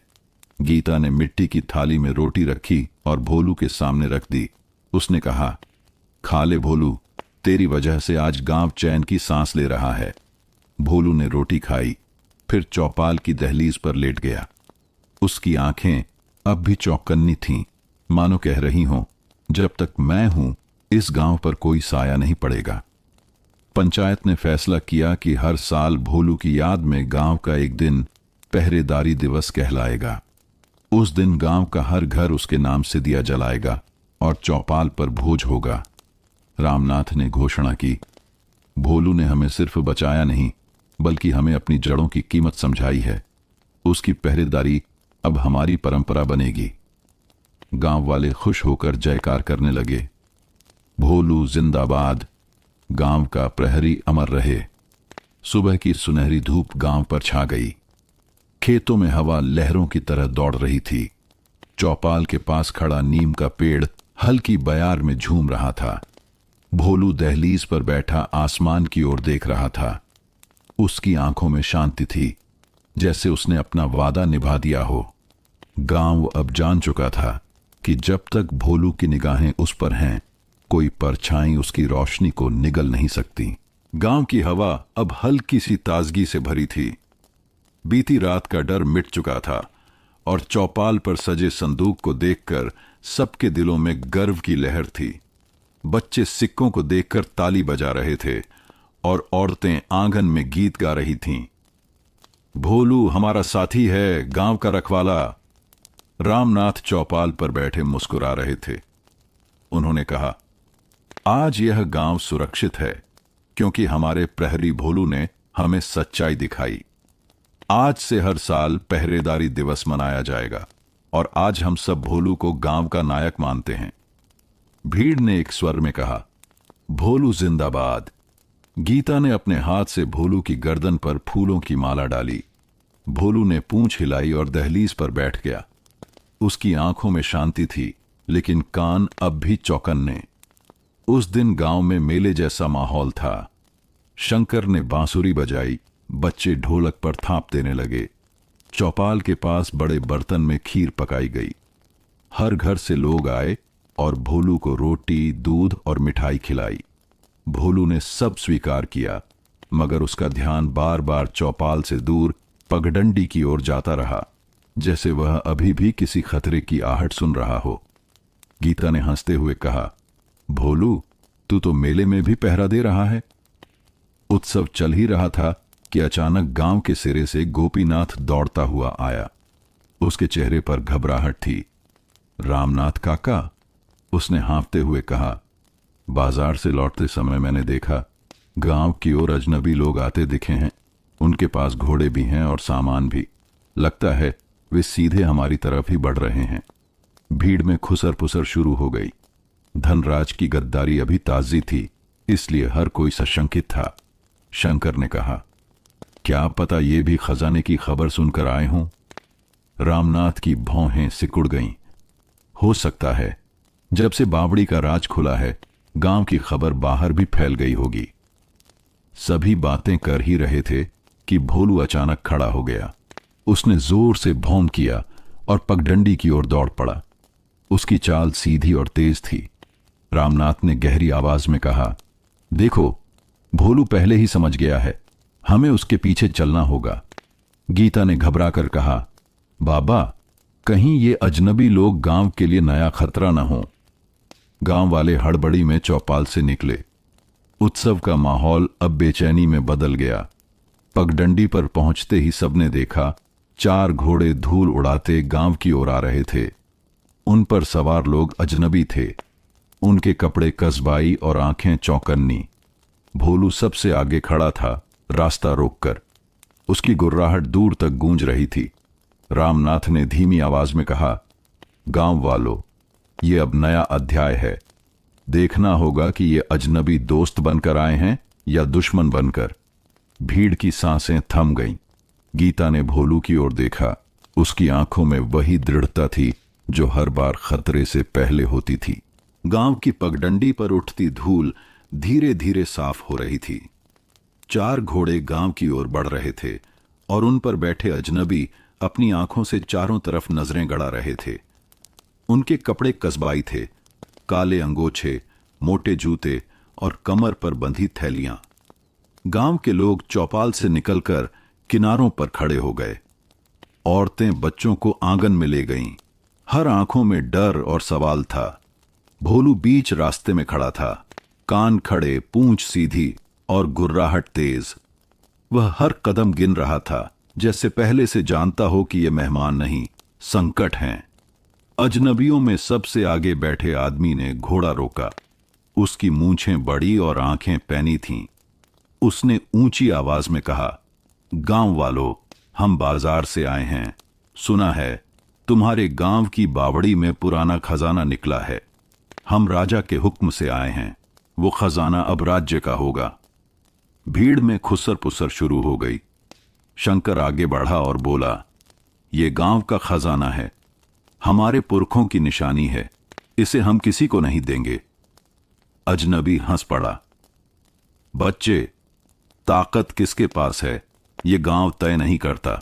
गीता ने मिट्टी की थाली में रोटी रखी और भोलू के सामने रख दी। उसने कहा, खा ले भोलू, तेरी वजह से आज गांव चैन की सांस ले रहा है। भोलू ने रोटी खाई, फिर चौपाल की दहलीज पर लेट गया। उसकी आंखें अब भी चौकन्नी थीं, मानो कह रही हों, जब तक मैं हूं इस गांव पर कोई साया नहीं पड़ेगा। पंचायत ने फैसला किया कि हर साल भोलू की याद में गांव का एक दिन पहरेदारी दिवस कहलाएगा। उस दिन गांव का हर घर उसके नाम से दिया जलाएगा और चौपाल पर भोज होगा। रामनाथ ने घोषणा की, भोलू ने हमें सिर्फ बचाया नहीं, बल्कि हमें अपनी जड़ों की कीमत समझाई है। उसकी पहरेदारी अब हमारी परंपरा बनेगी। गांव वाले खुश होकर जयकार करने लगे। भोलू जिंदाबाद, गांव का प्रहरी अमर रहे। सुबह की सुनहरी धूप गांव पर छा गई। खेतों में हवा लहरों की तरह दौड़ रही थी। चौपाल के पास खड़ा नीम का पेड़ हल्की बयार में झूम रहा था। भोलू दहलीज पर बैठा आसमान की ओर देख रहा था। उसकी आंखों में शांति थी, जैसे उसने अपना वादा निभा दिया हो। गांव अब जान चुका था कि जब तक भोलू की निगाहें उस पर हैं, कोई परछाई उसकी रोशनी को निगल नहीं सकती। गांव की हवा अब हल्की सी ताजगी से भरी थी। बीती रात का डर मिट चुका था और चौपाल पर सजे संदूक को देखकर सबके दिलों में गर्व की लहर थी। बच्चे सिक्कों को देखकर ताली बजा रहे थे और औरतें आंगन में गीत गा रही थीं। भोलू हमारा साथी है, गांव का रखवाला। रामनाथ चौपाल पर बैठे मुस्कुरा रहे थे। उन्होंने कहा, आज यह गांव सुरक्षित है क्योंकि हमारे प्रहरी भोलू ने हमें सच्चाई दिखाई। आज से हर साल पहरेदारी दिवस मनाया जाएगा और आज हम सब भोलू को गांव का नायक मानते हैं। भीड़ ने एक स्वर में कहा, भोलू जिंदाबाद। गीता ने अपने हाथ से भोलू की गर्दन पर फूलों की माला डाली। भोलू ने पूंछ हिलाई और दहलीज पर बैठ गया। उसकी आंखों में शांति थी, लेकिन कान अब भी चौकन्ने। उस दिन गांव में मेले जैसा माहौल था। शंकर ने बांसुरी बजाई, बच्चे ढोलक पर थाप देने लगे। चौपाल के पास बड़े बर्तन में खीर पकाई गई। हर घर से लोग आए और भोलू को रोटी, दूध और मिठाई खिलाई। भोलू ने सब स्वीकार किया, मगर उसका ध्यान बार बार चौपाल से दूर पगडंडी की ओर जाता रहा, जैसे वह अभी भी किसी खतरे की आहट सुन रहा हो। गीता ने हंसते हुए कहा, भोलू, तू तो मेले में भी पहरा दे रहा है। उत्सव चल ही रहा था कि अचानक गांव के सिरे से गोपीनाथ दौड़ता हुआ आया। उसके चेहरे पर घबराहट थी। रामनाथ काका, उसने हाँफते हुए कहा, बाजार से लौटते समय मैंने देखा गांव की ओर अजनबी लोग आते दिखे हैं। उनके पास घोड़े भी हैं और सामान भी। लगता है वे सीधे हमारी तरफ ही बढ़ रहे हैं। भीड़ में खुसर पुसर शुरू हो गई। धनराज की गद्दारी अभी ताजी थी, इसलिए हर कोई सशंकित था। शंकर ने कहा, क्या पता ये भी खजाने की खबर सुनकर आए हों। रामनाथ की भौहें सिकुड़ गईं। हो सकता है जब से बावड़ी का राज खुला है, गांव की खबर बाहर भी फैल गई होगी। सभी बातें कर ही रहे थे कि भोलू अचानक खड़ा हो गया। उसने जोर से भौं किया और पगडंडी की ओर दौड़ पड़ा। उसकी चाल सीधी और तेज थी। रामनाथ ने गहरी आवाज में कहा, देखो, भोलू पहले ही समझ गया है, हमें उसके पीछे चलना होगा। गीता ने घबराकर कहा, बाबा, कहीं ये अजनबी लोग गांव के लिए नया खतरा न हो। गांव वाले हड़बड़ी में चौपाल से निकले। उत्सव का माहौल अब बेचैनी में बदल गया। पगडंडी पर पहुंचते ही सबने देखा 4 घोड़े धूल उड़ाते गांव की ओर आ रहे थे। उन पर सवार लोग अजनबी थे। उनके कपड़े कस्बाई और आंखें चौकन्नी। भोलू सबसे आगे खड़ा था, रास्ता रोककर। उसकी गुर्राहट दूर तक गूंज रही थी। रामनाथ ने धीमी आवाज में कहा, गांव वालों, ये अब नया अध्याय है। देखना होगा कि ये अजनबी दोस्त बनकर आए हैं या दुश्मन बनकर। भीड़ की सांसें थम गईं। गीता ने भोलू की ओर देखा। उसकी आंखों में वही दृढ़ता थी जो हर बार खतरे से पहले होती थी। गांव की पगडंडी पर उठती धूल धीरे धीरे साफ हो रही थी। 4 घोड़े गांव की ओर बढ़ रहे थे और उन पर बैठे अजनबी अपनी आंखों से चारों तरफ नजरें गड़ा रहे थे। उनके कपड़े कस्बाई थे, काले अंगोछे, मोटे जूते और कमर पर बंधी थैलियां। गांव के लोग चौपाल से निकलकर किनारों पर खड़े हो गए। औरतें बच्चों को आंगन में ले गईं। हर आंखों में डर और सवाल था। भोलू बीच रास्ते में खड़ा था, कान खड़े, पूंछ सीधी और गुर्राहट तेज। वह हर कदम गिन रहा था, जैसे पहले से जानता हो कि ये मेहमान नहीं, संकट हैं। अजनबियों में सबसे आगे बैठे आदमी ने घोड़ा रोका। उसकी मूंछें बड़ी और आंखें पैनी थीं। उसने ऊंची आवाज में कहा, गांव वालों, हम बाजार से आए हैं। सुना है तुम्हारे गांव की बावड़ी में पुराना खजाना निकला है। हम राजा के हुक्म से आए हैं। वो खजाना अब राज्य का होगा। भीड़ में खुसर पुसर शुरू हो गई। शंकर आगे बढ़ा और बोला, ये गांव का खजाना है, हमारे पुरखों की निशानी है, इसे हम किसी को नहीं देंगे। अजनबी हंस पड़ा। बच्चे, ताकत किसके पास है ये गांव तय नहीं करता।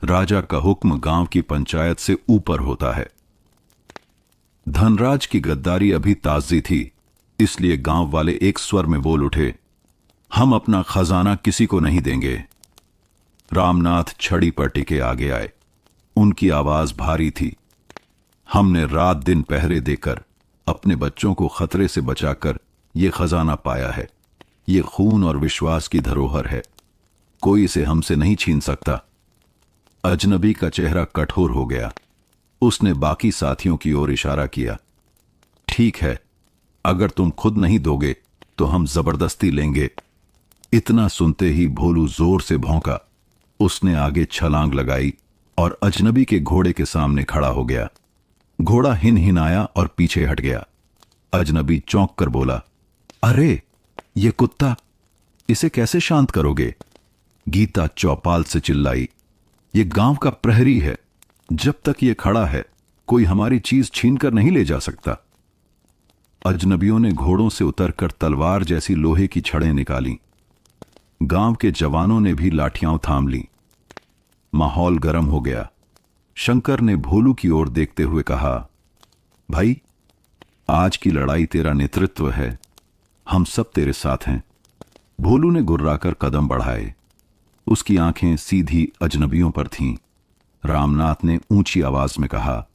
राजा का हुक्म गांव की पंचायत से ऊपर होता है। धनराज की गद्दारी अभी ताजी थी, इसलिए गांव वाले एक स्वर में बोल उठे, हम अपना खजाना किसी को नहीं देंगे। रामनाथ छड़ी पर टिके आगे आए। उनकी आवाज भारी थी। हमने रात दिन पहरे देकर अपने बच्चों को खतरे से बचाकर यह खजाना पाया है। ये खून और विश्वास की धरोहर है, कोई इसे हमसे नहीं छीन सकता। अजनबी का चेहरा कठोर हो गया। उसने बाकी साथियों की ओर इशारा किया, ठीक है, अगर तुम खुद नहीं दोगे तो हम जबरदस्ती लेंगे। इतना सुनते ही भोलू जोर से भौंका। उसने आगे छलांग लगाई और अजनबी के घोड़े के सामने खड़ा हो गया। घोड़ा हिनहिनाया और पीछे हट गया। अजनबी चौंक कर बोला, अरे ये कुत्ता, इसे कैसे शांत करोगे? गीता चौपाल से चिल्लाई, ये गांव का प्रहरी है, जब तक ये खड़ा है कोई हमारी चीज छीन कर नहीं ले जा सकता। अजनबियों ने घोड़ों से उतरकर तलवार जैसी लोहे की छड़ें निकाली। गांव के जवानों ने भी लाठियां थाम ली। माहौल गर्म हो गया। शंकर ने भोलू की ओर देखते हुए कहा, भाई, आज की लड़ाई तेरा नेतृत्व है, हम सब तेरे साथ हैं। भोलू ने गुर्राकर कदम बढ़ाए। उसकी आंखें सीधी अजनबियों पर थीं। रामनाथ ने ऊंची आवाज में कहा,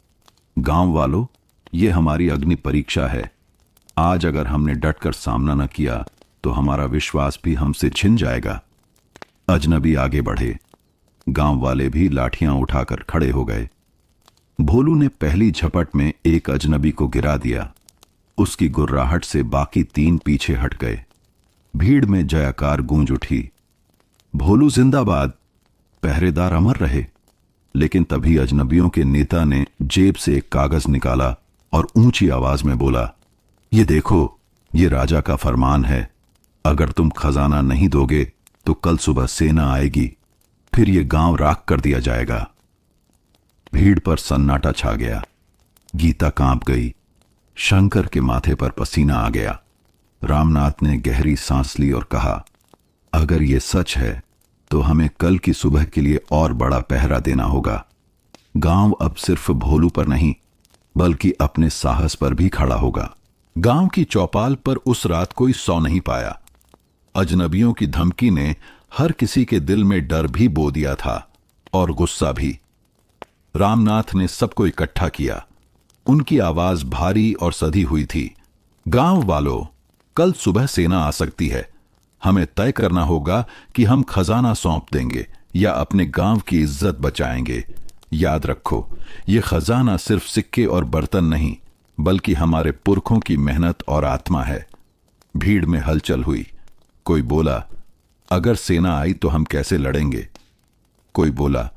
गांव वालों, ये हमारी अग्नि परीक्षा है। आज अगर हमने डटकर सामना न किया तो हमारा विश्वास भी हमसे छिन जाएगा। अजनबी आगे बढ़े। गांव वाले भी लाठियां उठाकर खड़े हो गए। भोलू ने पहली झपट में एक अजनबी को गिरा दिया। उसकी गुर्राहट से बाकी 3 पीछे हट गए। भीड़ में जयकार गूंज उठी। भोलू जिंदाबाद, पहरेदार अमर रहे। लेकिन तभी अजनबियों के नेता ने जेब से एक कागज निकाला और ऊंची आवाज में बोला, ये देखो, ये राजा का फरमान है। अगर तुम खजाना नहीं दोगे तो कल सुबह सेना आएगी, फिर ये गांव राख कर दिया जाएगा। भीड़ पर सन्नाटा छा गया। गीता कांप गई। शंकर के माथे पर पसीना आ गया। रामनाथ ने गहरी सांस ली और कहा, अगर ये सच है तो हमें कल की सुबह के लिए और बड़ा पहरा देना होगा। गांव अब सिर्फ भोलू पर नहीं बल्कि अपने साहस पर भी खड़ा होगा। गांव की चौपाल पर उस रात कोई सौ नहीं पाया। अजनबियों की धमकी ने हर किसी के दिल में डर भी बो दिया था और गुस्सा भी। रामनाथ ने सबको इकट्ठा किया। उनकी आवाज भारी और सधी हुई थी। गांव वालों, कल सुबह सेना आ सकती है। हमें तय करना होगा कि हम खजाना सौंप देंगे या अपने गांव की इज्जत बचाएंगे। याद रखो, यह खजाना सिर्फ सिक्के और बर्तन नहीं बल्कि हमारे पुरखों की मेहनत और आत्मा है। भीड़ में हलचल हुई। कोई बोला, अगर सेना आई तो हम कैसे लड़ेंगे? कोई बोला,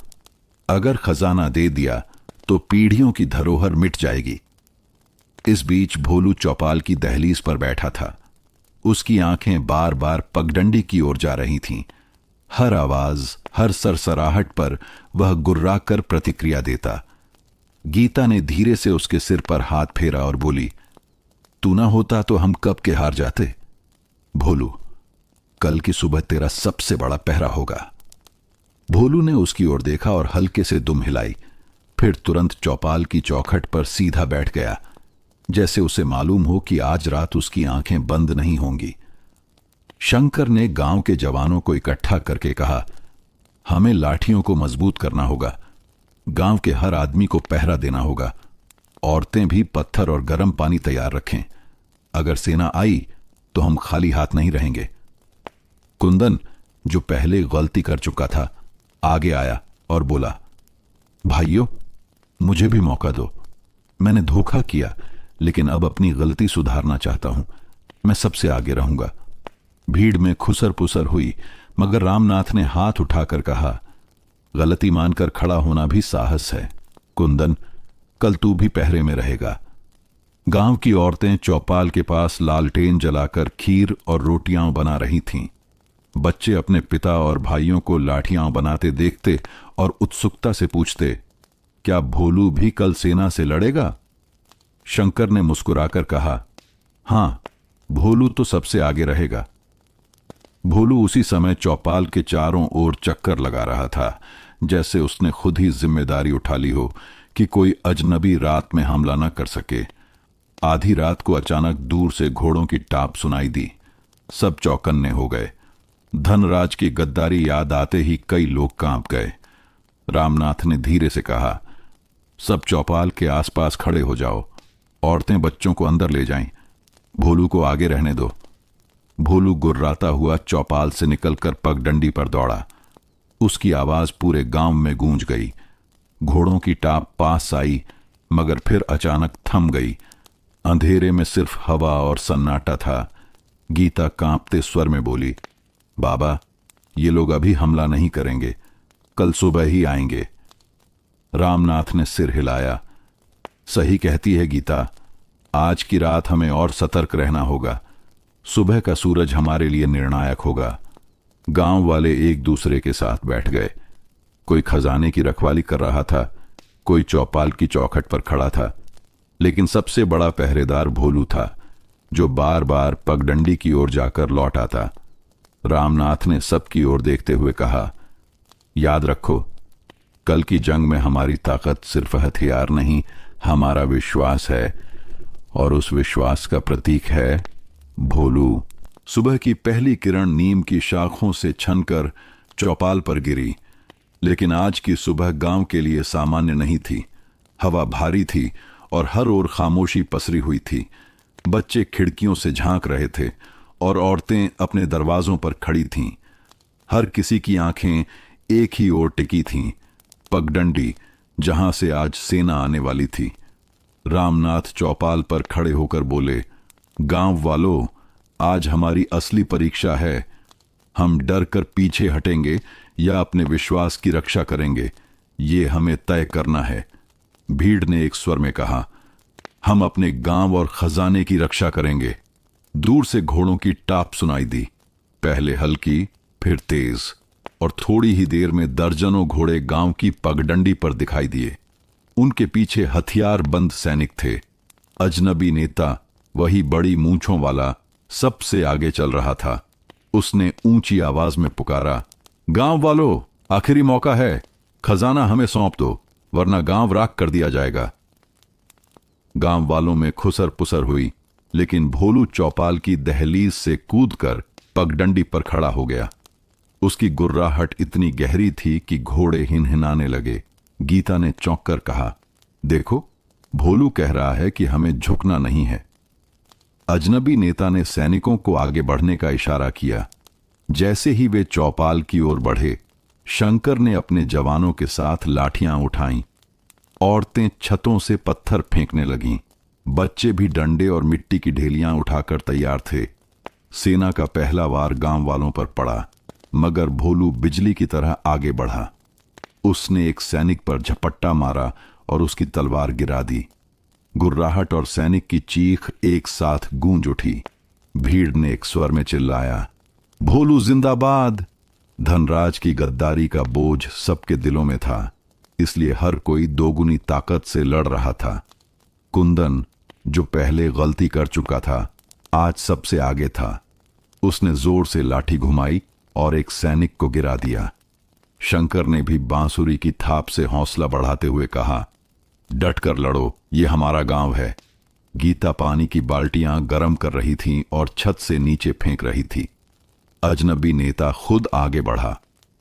अगर खजाना दे दिया तो पीढ़ियों की धरोहर मिट जाएगी। इस बीच भोलू चौपाल की दहलीज पर बैठा था। उसकी आंखें बार बार पगडंडी की ओर जा रही थीं। हर आवाज, हर सरसराहट पर वह गुर्रा कर प्रतिक्रिया देता। गीता ने धीरे से उसके सिर पर हाथ फेरा और बोली, तू ना होता तो हम कब के हार जाते। भोलू, कल की सुबह तेरा सबसे बड़ा पहरा होगा। भोलू ने उसकी ओर देखा और हल्के से दुम हिलाई, फिर तुरंत चौपाल की चौखट पर सीधा बैठ गया, जैसे उसे मालूम हो कि आज रात उसकी आंखें बंद नहीं होंगी। शंकर ने गांव के जवानों को इकट्ठा करके कहा, हमें लाठियों को मजबूत करना होगा, गांव के हर आदमी को पहरा देना होगा, औरतें भी पत्थर और गर्म पानी तैयार रखें। अगर सेना आई तो हम खाली हाथ नहीं रहेंगे। कुंदन, जो पहले गलती कर चुका था, आगे आया और बोला, भाइयों, मुझे भी मौका दो। मैंने धोखा किया, लेकिन अब अपनी गलती सुधारना चाहता हूं। मैं सबसे आगे रहूंगा। भीड़ में खुसर पुसर हुई, मगर रामनाथ ने हाथ उठाकर कहा, गलती मानकर खड़ा होना भी साहस है। कुंदन, कल तू भी पहरे में रहेगा। गांव की औरतें चौपाल के पास लालटेन जलाकर खीर और रोटियां बना रही थीं। बच्चे अपने पिता और भाइयों को लाठियां बनाते देखते और उत्सुकता से पूछते, क्या भोलू भी कल सेना से लड़ेगा? शंकर ने मुस्कुराकर कहा, हां, भोलू तो सबसे आगे रहेगा। भोलू उसी समय चौपाल के चारों ओर चक्कर लगा रहा था, जैसे उसने खुद ही जिम्मेदारी उठा ली हो कि कोई अजनबी रात में हमला न कर सके। आधी रात को अचानक दूर से घोड़ों की टाप सुनाई दी। सब चौकन्ने हो गए। धनराज की गद्दारी याद आते ही कई लोग कांप गए। रामनाथ ने धीरे से कहा, सब चौपाल के आसपास खड़े हो जाओ। औरतें बच्चों को अंदर ले जाएं। भोलू को आगे रहने दो। भोलू गुर्राता हुआ चौपाल से निकलकर पगडंडी पर दौड़ा। उसकी आवाज पूरे गांव में गूंज गई। घोड़ों की टाप पास आई, मगर फिर अचानक थम गई। अंधेरे में सिर्फ हवा और सन्नाटा था। गीता कांपते स्वर में बोली, बाबा, ये लोग अभी हमला नहीं करेंगे, कल सुबह ही आएंगे। रामनाथ ने सिर हिलाया। सही कहती है गीता, आज की रात हमें और सतर्क रहना होगा। सुबह का सूरज हमारे लिए निर्णायक होगा। गांव वाले एक दूसरे के साथ बैठ गए। कोई खजाने की रखवाली कर रहा था, कोई चौपाल की चौखट पर खड़ा था, लेकिन सबसे बड़ा पहरेदार भोलू था, जो बार बार पगडंडी की ओर जाकर लौट आता। रामनाथ ने सबकी ओर देखते हुए कहा, याद रखो, कल की जंग में हमारी ताकत सिर्फ हथियार नहीं, हमारा विश्वास है, और उस विश्वास का प्रतीक है भोलू। सुबह की पहली किरण नीम की शाखों से छनकर चौपाल पर गिरी, लेकिन आज की सुबह गांव के लिए सामान्य नहीं थी। हवा भारी थी और हर ओर खामोशी पसरी हुई थी। बच्चे खिड़कियों से झांक रहे थे और औरतें अपने दरवाजों पर खड़ी थीं। हर किसी की आंखें एक ही ओर टिकी थीं, पगडंडी, जहां से आज सेना आने वाली थी। रामनाथ चौपाल पर खड़े होकर बोले, गांव वालों, आज हमारी असली परीक्षा है। हम डर कर पीछे हटेंगे या अपने विश्वास की रक्षा करेंगे, ये हमें तय करना है। भीड़ ने एक स्वर में कहा, हम अपने गांव और खजाने की रक्षा करेंगे। दूर से घोड़ों की टाप सुनाई दी, पहले हल्की, फिर तेज, और थोड़ी ही देर में दर्जनों घोड़े गांव की पगडंडी पर दिखाई दिए। उनके पीछे हथियार बंद सैनिक थे। अजनबी नेता, वही बड़ी मूंछों वाला, सबसे आगे चल रहा था। उसने ऊंची आवाज में पुकारा, गांव वालों, आखिरी मौका है, खजाना हमें सौंप दो, वरना गांव राख कर दिया जाएगा। गांव वालों में खुसर पुसर हुई, लेकिन भोलू चौपाल की दहलीज से कूदकर पगडंडी पर खड़ा हो गया। उसकी गुर्राहट इतनी गहरी थी कि घोड़े हिनहिनाने लगे। गीता ने चौंक कर कहा, देखो, भोलू कह रहा है कि हमें झुकना नहीं है। अजनबी नेता ने सैनिकों को आगे बढ़ने का इशारा किया। जैसे ही वे चौपाल की ओर बढ़े, शंकर ने अपने जवानों के साथ लाठियां उठाईं। औरतें छतों से पत्थर फेंकने लगीं। बच्चे भी डंडे और मिट्टी की ढेलियां उठाकर तैयार थे। सेना का पहला वार गांव वालों पर पड़ा, मगर भोलू बिजली की तरह आगे बढ़ा। उसने एक सैनिक पर झपट्टा मारा और उसकी तलवार गिरा दी। गुर्राहट और सैनिक की चीख एक साथ गूंज उठी। भीड़ ने एक स्वर में चिल्लाया, भोलू जिंदाबाद। धनराज की गद्दारी का बोझ सबके दिलों में था, इसलिए हर कोई दोगुनी ताकत से लड़ रहा था। कुंदन, जो पहले गलती कर चुका था, आज सबसे आगे था। उसने जोर से लाठी घुमाई और एक सैनिक को गिरा दिया। शंकर ने भी बांसुरी की थाप से हौसला बढ़ाते हुए कहा, डट कर लड़ो, ये हमारा गांव है। गीता पानी की बाल्टियां गर्म कर रही थीं और छत से नीचे फेंक रही थी। अजनबी नेता खुद आगे बढ़ा।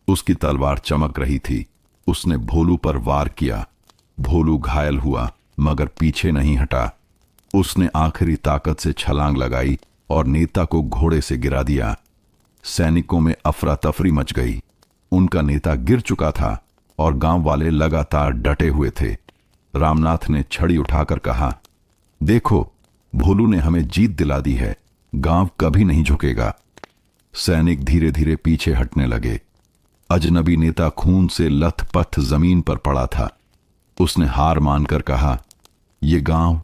उसकी तलवार चमक रही थी। उसने भोलू पर वार किया। भोलू घायल हुआ मगर पीछे नहीं हटा। उसने आखिरी ताकत से छलांग लगाई और नेता को घोड़े से गिरा दिया। सैनिकों में अफरा तफरी मच गई। उनका नेता गिर चुका था और गांव वाले लगातार डटे हुए थे। रामनाथ ने छड़ी उठाकर कहा, देखो, भोलू ने हमें जीत दिला दी है। गांव कभी नहीं झुकेगा। सैनिक धीरे धीरे पीछे हटने लगे। अजनबी नेता खून से लथपथ जमीन पर पड़ा था। उसने हार मानकर कहा, यह गांव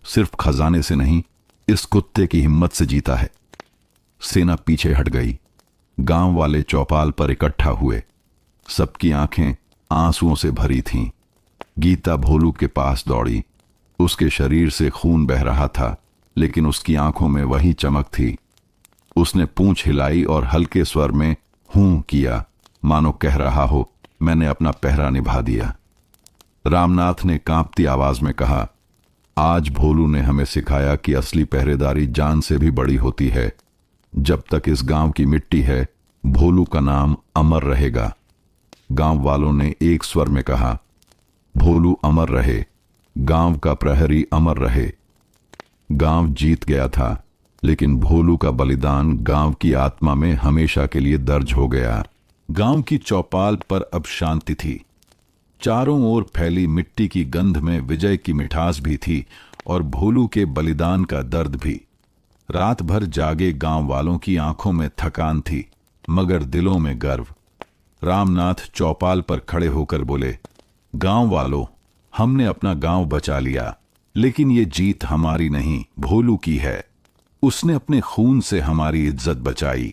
सिर्फ खजाने से नहीं, इस कुत्ते की हिम्मत से जीता है। सेना पीछे हट गई। गांव वाले चौपाल पर इकट्ठा हुए। सबकी आंखें आंसुओं से भरी थीं। गीता भोलू के पास दौड़ी। उसके शरीर से खून बह रहा था, लेकिन उसकी आंखों में वही चमक थी। उसने पूंछ हिलाई और हल्के स्वर में हूं किया, मानो कह रहा हो, मैंने अपना पहरा निभा दिया। रामनाथ ने कांपती आवाज में कहा, आज भोलू ने हमें सिखाया कि असली पहरेदारी जान से भी बड़ी होती है। जब तक इस गांव की मिट्टी है, भोलू का नाम अमर रहेगा। गांव वालों ने एक स्वर में कहा, भोलू अमर रहे, गांव का प्रहरी अमर रहे। गांव जीत गया था, लेकिन भोलू का बलिदान गांव की आत्मा में हमेशा के लिए दर्ज हो गया। गांव की चौपाल पर अब शांति थी। चारों ओर फैली मिट्टी की गंध में विजय की मिठास भी थी और भोलू के बलिदान का दर्द भी। रात भर जागे गांव वालों की आंखों में थकान थी, मगर दिलों में गर्व। रामनाथ चौपाल पर खड़े होकर बोले, गांव वालों, हमने अपना गांव बचा लिया, लेकिन ये जीत हमारी नहीं, भोलू की है। उसने अपने खून से हमारी इज्जत बचाई।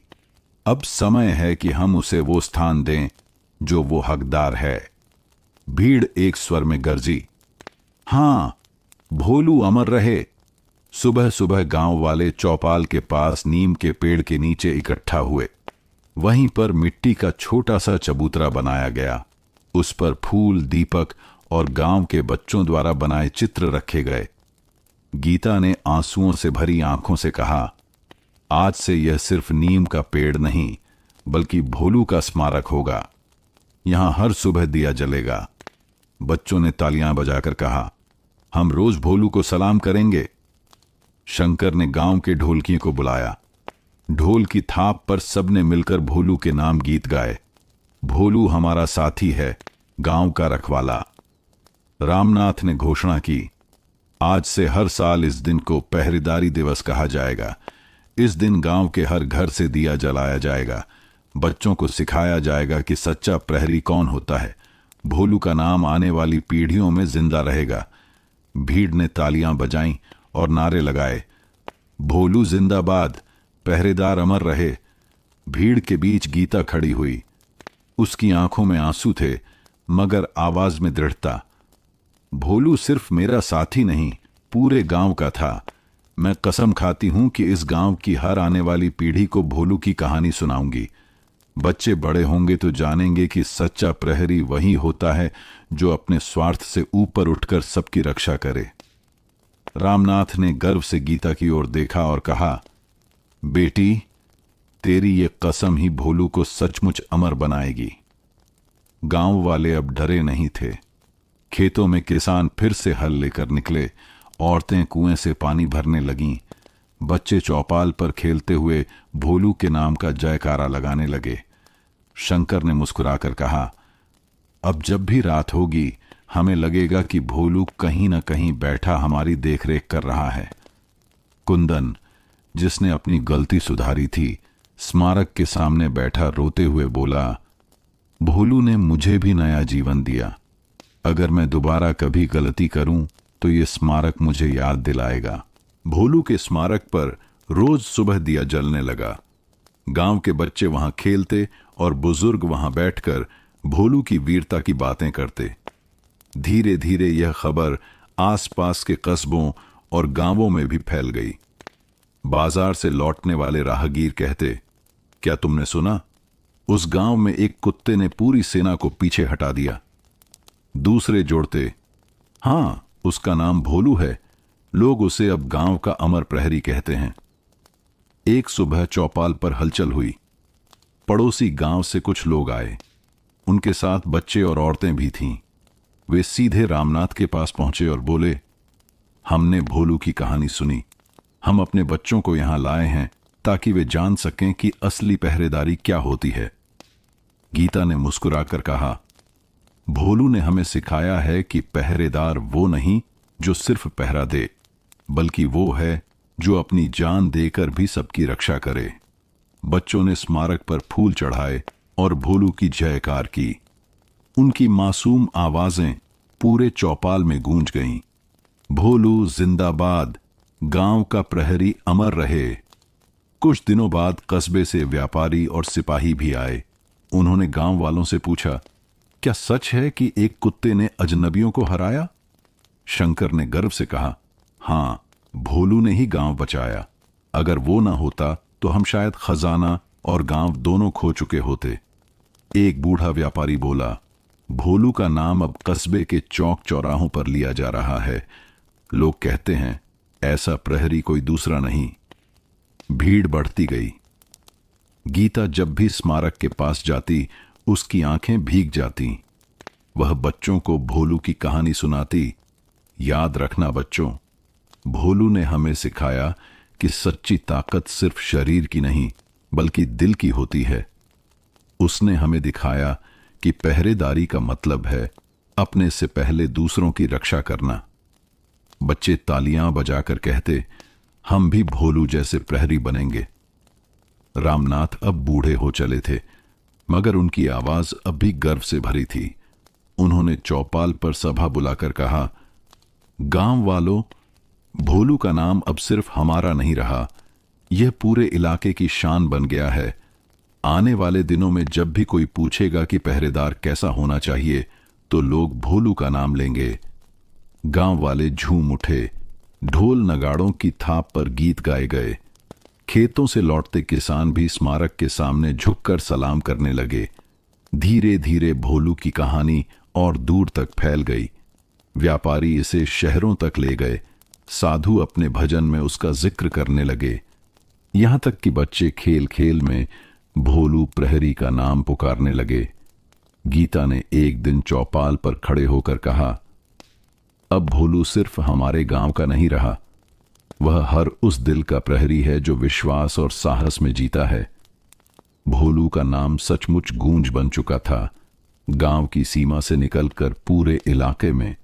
अब समय है कि हम उसे वो स्थान दें जो वो हकदार है। भीड़ एक स्वर में गरजी, हां, भोलू अमर रहे। सुबह सुबह गांव वाले चौपाल के पास नीम के पेड़ के नीचे इकट्ठा हुए। वहीं पर मिट्टी का छोटा सा चबूतरा बनाया गया। उस पर फूल, दीपक और गांव के बच्चों द्वारा बनाए चित्र रखे गए। गीता ने आंसुओं से भरी आंखों से कहा, आज से यह सिर्फ नीम का पेड़ नहीं, बल्कि भोलू का स्मारक होगा। यहां हर सुबह दिया जलेगा। बच्चों ने तालियां बजाकर कहा, हम रोज भोलू को सलाम करेंगे। शंकर ने गांव के ढोलकियों को बुलाया। ढोल की थाप पर सबने मिलकर भोलू के नाम गीत गाए। भोलू हमारा साथी है, गांव का रखवाला। रामनाथ ने घोषणा की, आज से हर साल इस दिन को पहरेदारी दिवस कहा जाएगा। इस दिन गांव के हर घर से दिया जलाया जाएगा। बच्चों को सिखाया जाएगा कि सच्चा प्रहरी कौन होता है। भोलू का नाम आने वाली पीढ़ियों में जिंदा रहेगा। भीड़ ने तालियां बजाईं और नारे लगाए, भोलू जिंदाबाद, पहरेदार अमर रहे। भीड़ के बीच गीता खड़ी हुई। उसकी आंखों में आंसू थे, मगर आवाज में दृढ़ता। भोलू सिर्फ मेरा साथी नहीं, पूरे गांव का था। मैं कसम खाती हूं कि इस गांव की हर आने वाली पीढ़ी को भोलू की कहानी सुनाऊंगी। बच्चे बड़े होंगे तो जानेंगे कि सच्चा प्रहरी वही होता है जो अपने स्वार्थ से ऊपर उठकर सबकी रक्षा करे। रामनाथ ने गर्व से गीता की ओर देखा और कहा, बेटी, तेरी ये कसम ही भोलू को सचमुच अमर बनाएगी। गांव वाले अब डरे नहीं थे। खेतों में किसान फिर से हल लेकर निकले। औरतें कुएं से पानी भरने लगीं। बच्चे चौपाल पर खेलते हुए भोलू के नाम का जयकारा लगाने लगे। शंकर ने मुस्कुराकर कहा, अब जब भी रात होगी, हमें लगेगा कि भोलू कहीं न कहीं बैठा हमारी देखरेख कर रहा है। कुंदन, जिसने अपनी गलती सुधारी थी, स्मारक के सामने बैठा रोते हुए बोला, भोलू ने मुझे भी नया जीवन दिया। अगर मैं दोबारा कभी गलती करूं तो ये स्मारक मुझे याद दिलाएगा। भोलू के स्मारक पर रोज सुबह दिया जलने लगा। गांव के बच्चे वहां खेलते और बुजुर्ग वहां बैठकर भोलू की वीरता की बातें करते। धीरे धीरे यह खबर आसपास के कस्बों और गांवों में भी फैल गई। बाजार से लौटने वाले राहगीर कहते, क्या तुमने सुना? उस गांव में एक कुत्ते ने पूरी सेना को पीछे हटा दिया। दूसरे जोड़ते, हां, उसका नाम भोलू है, लोग उसे अब गांव का अमर प्रहरी कहते हैं। एक सुबह चौपाल पर हलचल हुई। पड़ोसी गांव से कुछ लोग आए, उनके साथ बच्चे और औरतें भी थीं। वे सीधे रामनाथ के पास पहुंचे और बोले, हमने भोलू की कहानी सुनी, हम अपने बच्चों को यहां लाए हैं ताकि वे जान सकें कि असली पहरेदारी क्या होती है। गीता ने मुस्कुराकर कहा, भोलू ने हमें सिखाया है कि पहरेदार वो नहीं जो सिर्फ पहरा दे, बल्कि वो है जो अपनी जान देकर भी सबकी रक्षा करे। बच्चों ने स्मारक पर फूल चढ़ाए और भोलू की जयकार की। उनकी मासूम आवाजें पूरे चौपाल में गूंज गईं। भोलू जिंदाबाद, गांव का प्रहरी अमर रहे। कुछ दिनों बाद कस्बे से व्यापारी और सिपाही भी आए। उन्होंने गांव वालों से पूछा, क्या सच है कि एक कुत्ते ने अजनबियों को हराया? शंकर ने गर्व से कहा, हां, भोलू ने ही गांव बचाया। अगर वो ना होता तो हम शायद खजाना और गांव दोनों खो चुके होते। एक बूढ़ा व्यापारी बोला, भोलू का नाम अब कस्बे के चौक चौराहों पर लिया जा रहा है। लोग कहते हैं ऐसा प्रहरी कोई दूसरा नहीं। भीड़ बढ़ती गई। गीता जब भी स्मारक के पास जाती, उसकी आंखें भीग जाती। वह बच्चों को भोलू की कहानी सुनाती। याद रखना बच्चों, भोलू ने हमें सिखाया कि सच्ची ताकत सिर्फ शरीर की नहीं बल्कि दिल की होती है। उसने हमें दिखाया कि पहरेदारी का मतलब है अपने से पहले दूसरों की रक्षा करना। बच्चे तालियां बजाकर कहते, हम भी भोलू जैसे प्रहरी बनेंगे। रामनाथ अब बूढ़े हो चले थे, मगर उनकी आवाज अब भी गर्व से भरी थी। उन्होंने चौपाल पर सभा बुलाकर कहा, गांव वालों, भोलू का नाम अब सिर्फ हमारा नहीं रहा, यह पूरे इलाके की शान बन गया है। आने वाले दिनों में जब भी कोई पूछेगा कि पहरेदार कैसा होना चाहिए, तो लोग भोलू का नाम लेंगे। गांव वाले झूम उठे। ढोल नगाड़ों की थाप पर गीत गाए गए। खेतों से लौटते किसान भी स्मारक के सामने झुककर सलाम करने लगे। धीरे धीरे भोलू की कहानी और दूर तक फैल गई। व्यापारी इसे शहरों तक ले गए। साधु अपने भजन में उसका जिक्र करने लगे। यहां तक कि बच्चे खेल खेल में भोलू प्रहरी का नाम पुकारने लगे। गीता ने एक दिन चौपाल पर खड़े होकर कहा, अब भोलू सिर्फ हमारे गांव का नहीं रहा, वह हर उस दिल का प्रहरी है जो विश्वास और साहस में जीता है। भोलू का नाम सचमुच गूंज बन चुका था। गांव की सीमा से निकलकर पूरे इलाके में